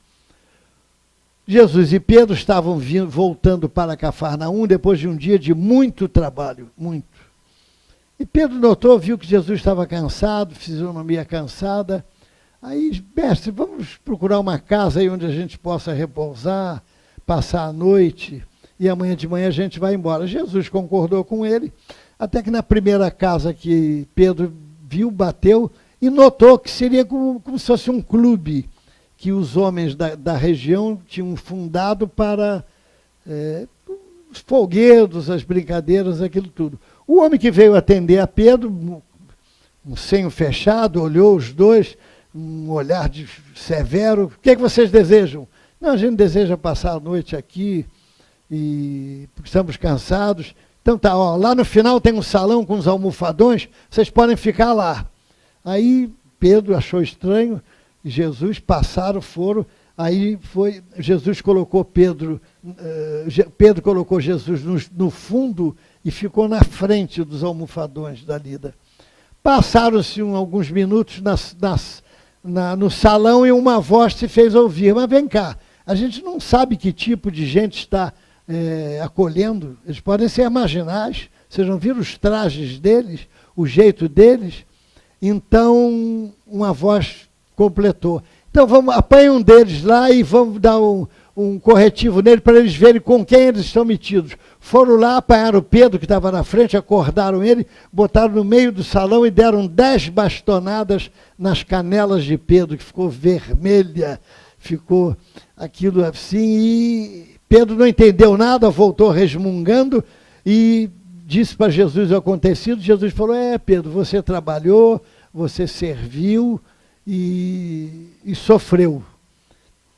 Jesus e Pedro estavam voltando para Cafarnaum depois de um dia de muito trabalho, muito. E Pedro viu que Jesus estava cansado, fisionomia cansada. Aí, mestre, vamos procurar uma casa aí onde a gente possa repousar, passar a noite, e amanhã de manhã a gente vai embora. Jesus concordou com ele, até que na primeira casa que Pedro viu, bateu e notou que seria como se fosse um clube que os homens da região tinham fundado para os folguedos, as brincadeiras, aquilo tudo. O homem que veio atender a Pedro, um senho fechado, olhou os dois, um olhar severo. O que é que vocês desejam? Não, a gente deseja passar a noite aqui, porque estamos cansados. Então tá, lá no final tem um salão com uns almofadões, vocês podem ficar lá. Aí Pedro achou estranho, Jesus, foram, aí Jesus colocou Pedro colocou Jesus no fundo e ficou na frente dos almofadões da lida. Passaram-se alguns minutos no salão e uma voz se fez ouvir, mas vem cá, a gente não sabe que tipo de gente está acolhendo, eles podem ser marginais, vocês não viram os trajes deles, o jeito deles? Então, uma voz completou. Então, apanha um deles lá e vamos dar um corretivo nele para eles verem com quem eles estão metidos. Foram lá, apanharam o Pedro, que estava na frente, acordaram ele, botaram no meio do salão e deram 10 bastonadas nas canelas de Pedro, que ficou vermelha, ficou aquilo assim, e Pedro não entendeu nada, voltou resmungando e disse para Jesus o acontecido. Jesus falou: Pedro, você trabalhou, você serviu e sofreu.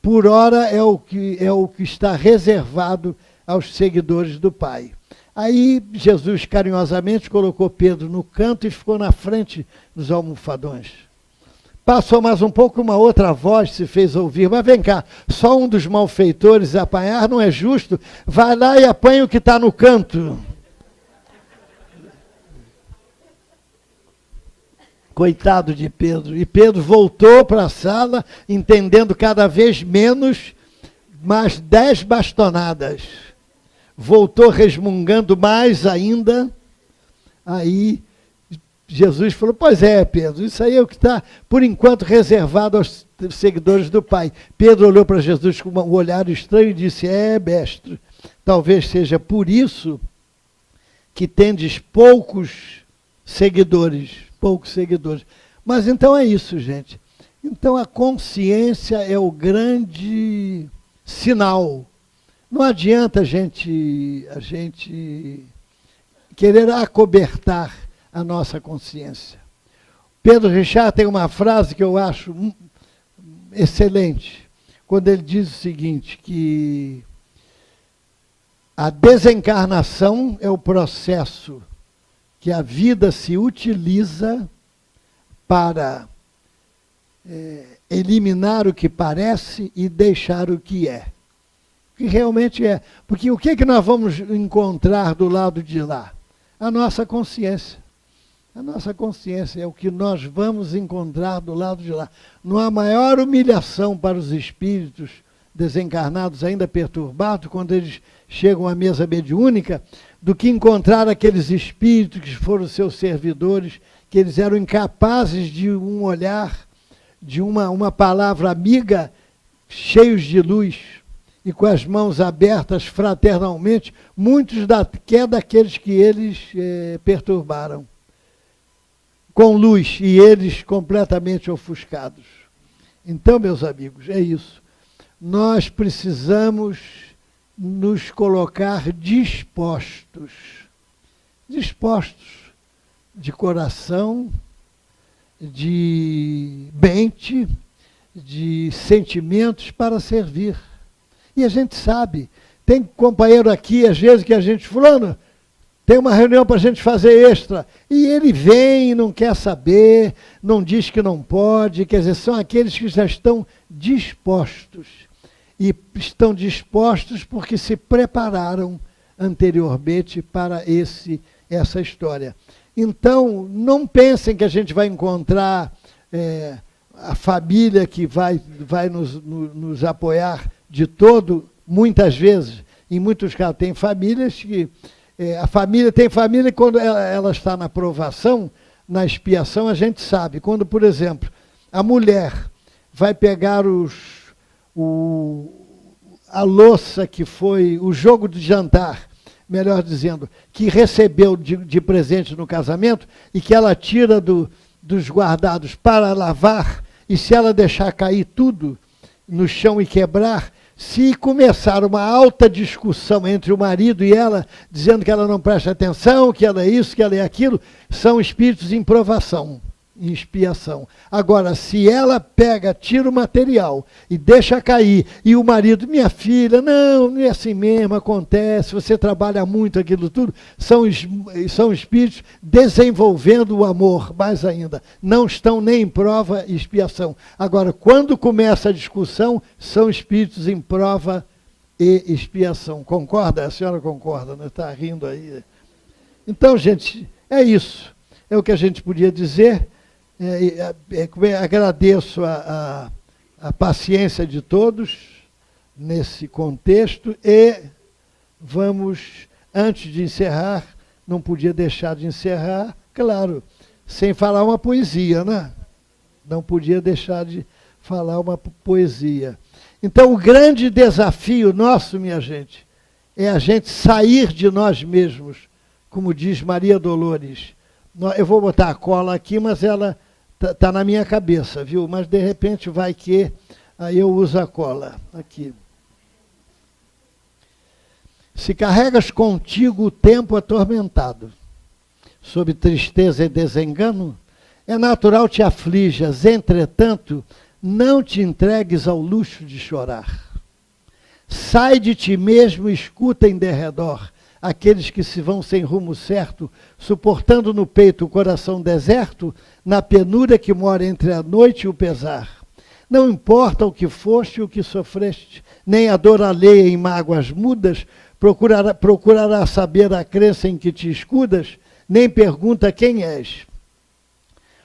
Por ora é o que está reservado aos seguidores do Pai. Aí Jesus carinhosamente colocou Pedro no canto e ficou na frente dos almofadões. Passou mais um pouco, uma outra voz se fez ouvir: mas vem cá, só um dos malfeitores apanhar não é justo? Vai lá e apanha o que está no canto. Coitado de Pedro. E Pedro voltou para a sala, entendendo cada vez menos, mais 10 bastonadas. Voltou resmungando mais ainda. Aí Jesus falou: pois é, Pedro, isso aí é o que está, por enquanto, reservado aos seguidores do Pai. Pedro olhou para Jesus com um olhar estranho e disse: mestre, talvez seja por isso que tendes poucos seguidores. Mas então é isso, gente. Então a consciência é o grande sinal. Não adianta a gente querer acobertar a nossa consciência. Pedro Richard tem uma frase que eu acho excelente, quando ele diz o seguinte, que a desencarnação é o processo que a vida se utiliza para eliminar o que parece e deixar o que é. O que realmente é. Porque o que é que nós vamos encontrar do lado de lá? A nossa consciência. A nossa consciência é o que nós vamos encontrar do lado de lá. Não há maior humilhação para os espíritos desencarnados ainda perturbados, quando eles chegam à mesa mediúnica, do que encontrar aqueles espíritos que foram seus servidores, que eles eram incapazes de um olhar, de uma palavra amiga, cheios de luz, e com as mãos abertas fraternalmente, muitos daqueles que eles perturbaram, com luz, e eles completamente ofuscados. Então, meus amigos, é isso. Nós precisamos nos colocar dispostos de coração, de mente, de sentimentos para servir. E a gente sabe, tem companheiro aqui, às vezes, que a gente, fulano, tem uma reunião para a gente fazer extra, e ele vem e não quer saber, não diz que não pode, quer dizer, são aqueles que já estão dispostos. E estão dispostos porque se prepararam anteriormente para essa história. Então, não pensem que a gente vai encontrar a família que vai nos apoiar de todo, muitas vezes. Em muitos casos, tem famílias que... tem família que quando ela está na provação, na expiação, a gente sabe. Quando, por exemplo, a mulher vai pegar a louça que foi o jogo de jantar, melhor dizendo, que recebeu de presente no casamento e que ela tira dos guardados para lavar, e se ela deixar cair tudo no chão e quebrar, se começar uma alta discussão entre o marido e ela, dizendo que ela não presta atenção, que ela é isso, que ela é aquilo, são espíritos em provação, em expiação. Agora, se ela tira o material e deixa cair, e o marido, minha filha, não é assim mesmo, acontece, você trabalha muito, aquilo tudo, são espíritos desenvolvendo o amor, mais ainda, não estão nem em prova e expiação. Agora, quando começa a discussão, são espíritos em prova e expiação. Concorda? A senhora concorda, né? Está rindo aí. Então, gente, é isso. É o que a gente podia dizer. Agradeço a paciência de todos nesse contexto e vamos, antes de encerrar, não podia deixar de encerrar, claro, sem falar uma poesia, né? Não podia deixar de falar uma poesia. Então, o grande desafio nosso, minha gente, é a gente sair de nós mesmos, como diz Maria Dolores. Eu vou botar a cola aqui, mas ela está na minha cabeça, viu? Mas, de repente, vai que aí eu uso a cola aqui. Se carregas contigo o tempo atormentado, sob tristeza e desengano, é natural te aflijas, entretanto, não te entregues ao luxo de chorar. Sai de ti mesmo e escuta em derredor aqueles que se vão sem rumo certo, suportando no peito o coração deserto, na penúria que mora entre a noite e o pesar. Não importa o que foste e o que sofreste, nem a dor alheia em mágoas mudas, procurará saber a crença em que te escudas, nem pergunta quem és.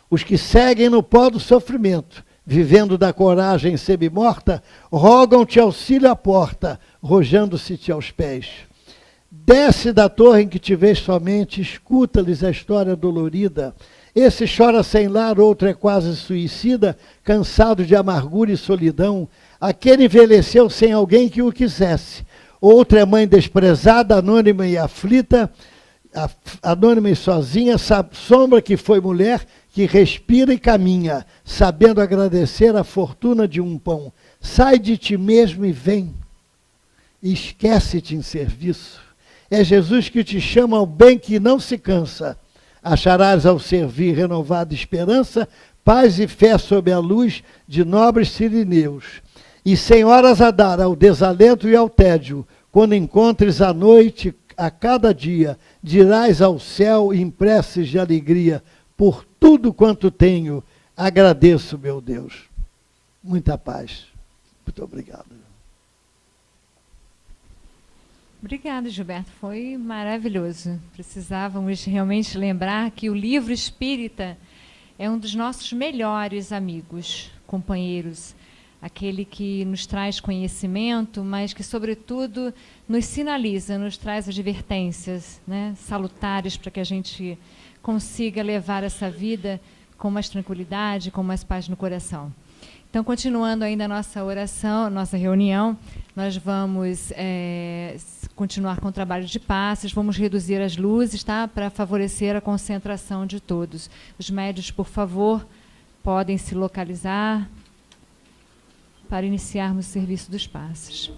Os que seguem no pó do sofrimento, vivendo da coragem semi-morta, rogam-te auxílio à porta, rojando-se-te aos pés. Desce da torre em que te vês somente, escuta-lhes a história dolorida. Esse chora sem lar, outro é quase suicida, cansado de amargura e solidão. Aquele envelheceu sem alguém que o quisesse. Outro é mãe desprezada, anônima e aflita, anônima e sozinha, sombra que foi mulher, que respira e caminha, sabendo agradecer a fortuna de um pão. Sai de ti mesmo e vem. E esquece-te em serviço. É Jesus que te chama ao bem que não se cansa. Acharás ao servir renovada esperança, paz e fé sob a luz de nobres sirineus. E sem horas a dar ao desalento e ao tédio, quando encontres a noite a cada dia, dirás ao céu em preces de alegria, por tudo quanto tenho, agradeço, meu Deus. Muita paz. Muito obrigado. Obrigada, Gilberto. Foi maravilhoso. Precisávamos realmente lembrar que o livro espírita é um dos nossos melhores amigos, companheiros. Aquele que nos traz conhecimento, mas que, sobretudo, nos sinaliza, nos traz advertências, né, salutares para que a gente consiga levar essa vida com mais tranquilidade, com mais paz no coração. Então, continuando ainda a nossa oração, nossa reunião, nós vamos continuar com o trabalho de passes, vamos reduzir as luzes, tá, para favorecer a concentração de todos. Os médios, por favor, podem se localizar para iniciarmos o serviço dos passes.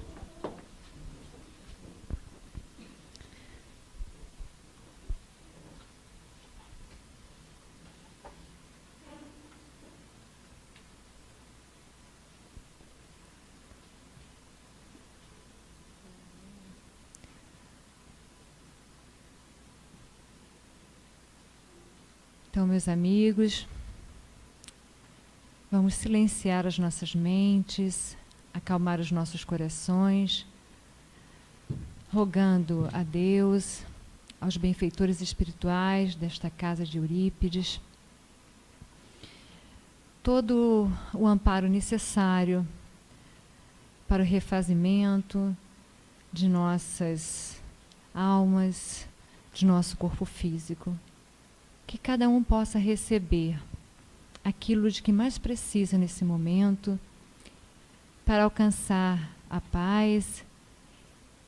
Então, meus amigos, vamos silenciar as nossas mentes, acalmar os nossos corações, rogando a Deus, aos benfeitores espirituais desta casa de Eurípides, todo o amparo necessário para o refazimento de nossas almas, de nosso corpo físico. Que cada um possa receber aquilo de que mais precisa nesse momento para alcançar a paz,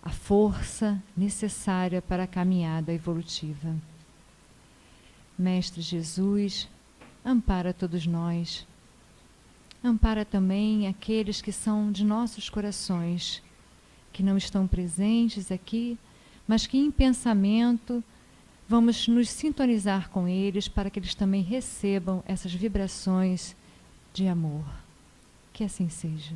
a força necessária para a caminhada evolutiva. Mestre Jesus, ampara todos nós. Ampara também aqueles que são de nossos corações, que não estão presentes aqui, mas que em pensamento vamos nos sintonizar com eles para que eles também recebam essas vibrações de amor. Que assim seja.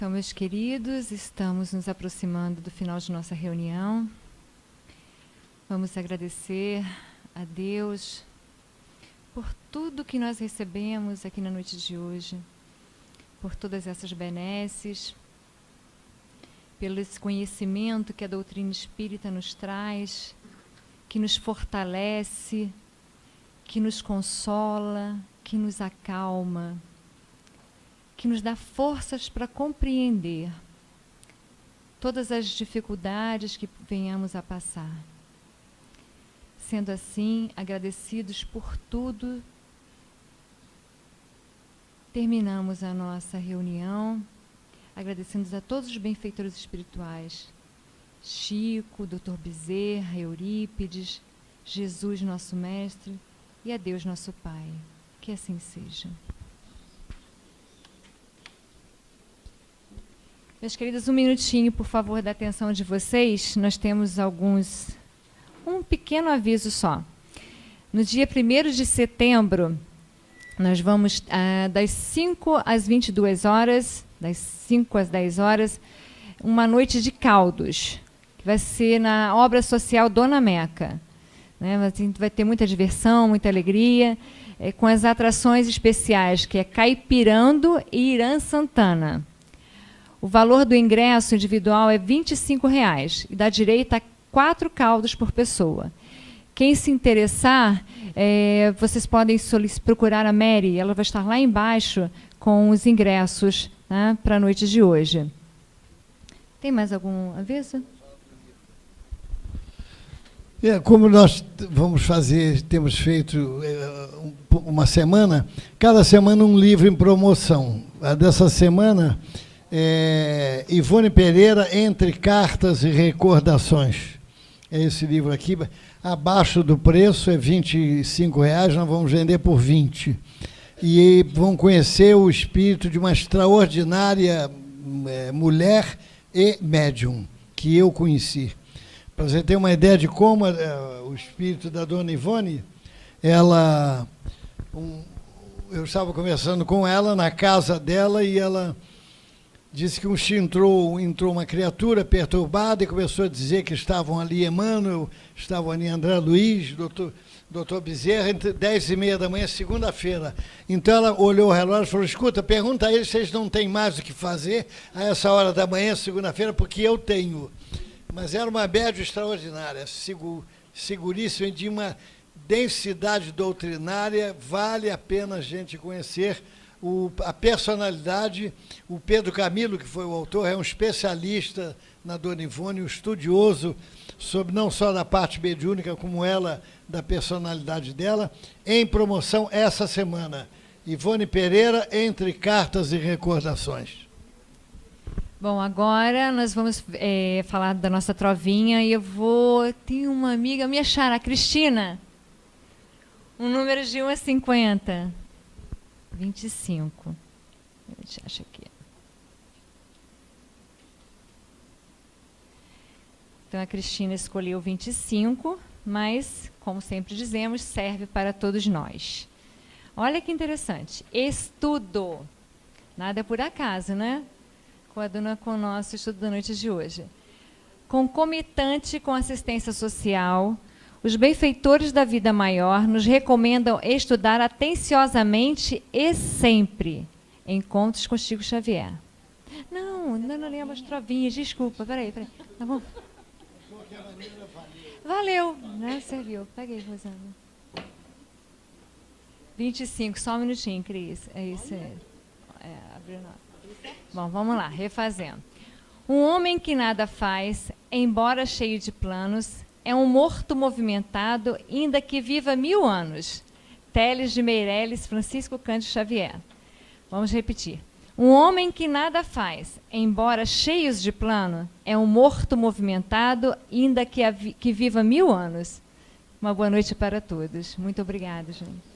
Então, meus queridos, estamos nos aproximando do final de nossa reunião. Vamos agradecer a Deus por tudo que nós recebemos aqui na noite de hoje, por todas essas benesses, pelo esse conhecimento que a doutrina espírita nos traz, que nos fortalece, que nos consola, que nos acalma, que nos dá forças para compreender todas as dificuldades que venhamos a passar. Sendo assim, agradecidos por tudo, terminamos a nossa reunião, agradecendo a todos os benfeitores espirituais, Chico, Dr. Bezerra, Eurípides, Jesus, nosso Mestre, e a Deus, nosso Pai. Que assim seja. Meus queridos, um minutinho, por favor, da atenção de vocês. Nós temos um pequeno aviso só. No dia 1º de setembro, nós vamos, das 5 às 22 horas, das 5 às 10 horas, uma noite de caldos, que vai ser na obra social Dona Meca. Né? Vai ter muita diversão, muita alegria, com as atrações especiais, que é Caipirando e Irã Santana. O valor do ingresso individual é R$ 25,00 e dá direito a 4 caldos por pessoa. Quem se interessar, vocês podem procurar a Mary, ela vai estar lá embaixo com os ingressos, né, para a noite de hoje. Tem mais algum aviso? Como nós temos feito uma semana, cada semana um livro em promoção. A dessa semana Ivone Pereira, Entre Cartas e Recordações. É esse livro aqui, abaixo do preço, é R$ 25,00, nós vamos vender por 20. E vão conhecer o espírito de uma extraordinária mulher e médium, que eu conheci. Para você ter uma ideia de como o espírito da dona Ivone, eu estava conversando com ela na casa dela e ela disse que entrou uma criatura perturbada e começou a dizer que estavam ali Emmanuel, estavam ali André Luiz, doutor Bezerra, entre 10h30 da manhã, segunda-feira. Então ela olhou o relógio e falou: escuta, pergunta a eles se eles não têm mais o que fazer a essa hora da manhã, segunda-feira, porque eu tenho. Mas era uma médium extraordinária, seguríssima, de uma densidade doutrinária, vale a pena a gente conhecer a personalidade. O Pedro Camilo, que foi o autor, é um especialista na dona Ivone, um estudioso sobre não só da parte mediúnica, como ela, da personalidade dela, em promoção essa semana. Ivone Pereira, Entre Cartas e Recordações. Bom, agora nós vamos falar da nossa trovinha e tenho uma amiga, minha Xara, a Cristina, um número de 1 a 50. 25. A gente acha aqui. Então, a Cristina escolheu 25, mas, como sempre dizemos, serve para todos nós. Olha que interessante. Estudo. Nada é por acaso, né? Com o nosso estudo da noite de hoje. Concomitante com assistência social, os benfeitores da vida maior nos recomendam estudar atenciosamente e sempre Encontros com Chico Xavier. Não lembro as trovinhas, desculpa, peraí. Tá bom? Valeu, né? Serviu. Peguei, Rosana. 25, só um minutinho, Cris. É isso aí. Abriu não. Bom, vamos lá, refazendo. Um homem que nada faz, embora cheio de planos, é um morto movimentado, ainda que viva 1000 anos. Teles de Meireles, Francisco Cândido Xavier. Vamos repetir. Um homem que nada faz, embora cheios de plano, é um morto movimentado, ainda que viva 1000 anos. Uma boa noite para todos. Muito obrigada, gente.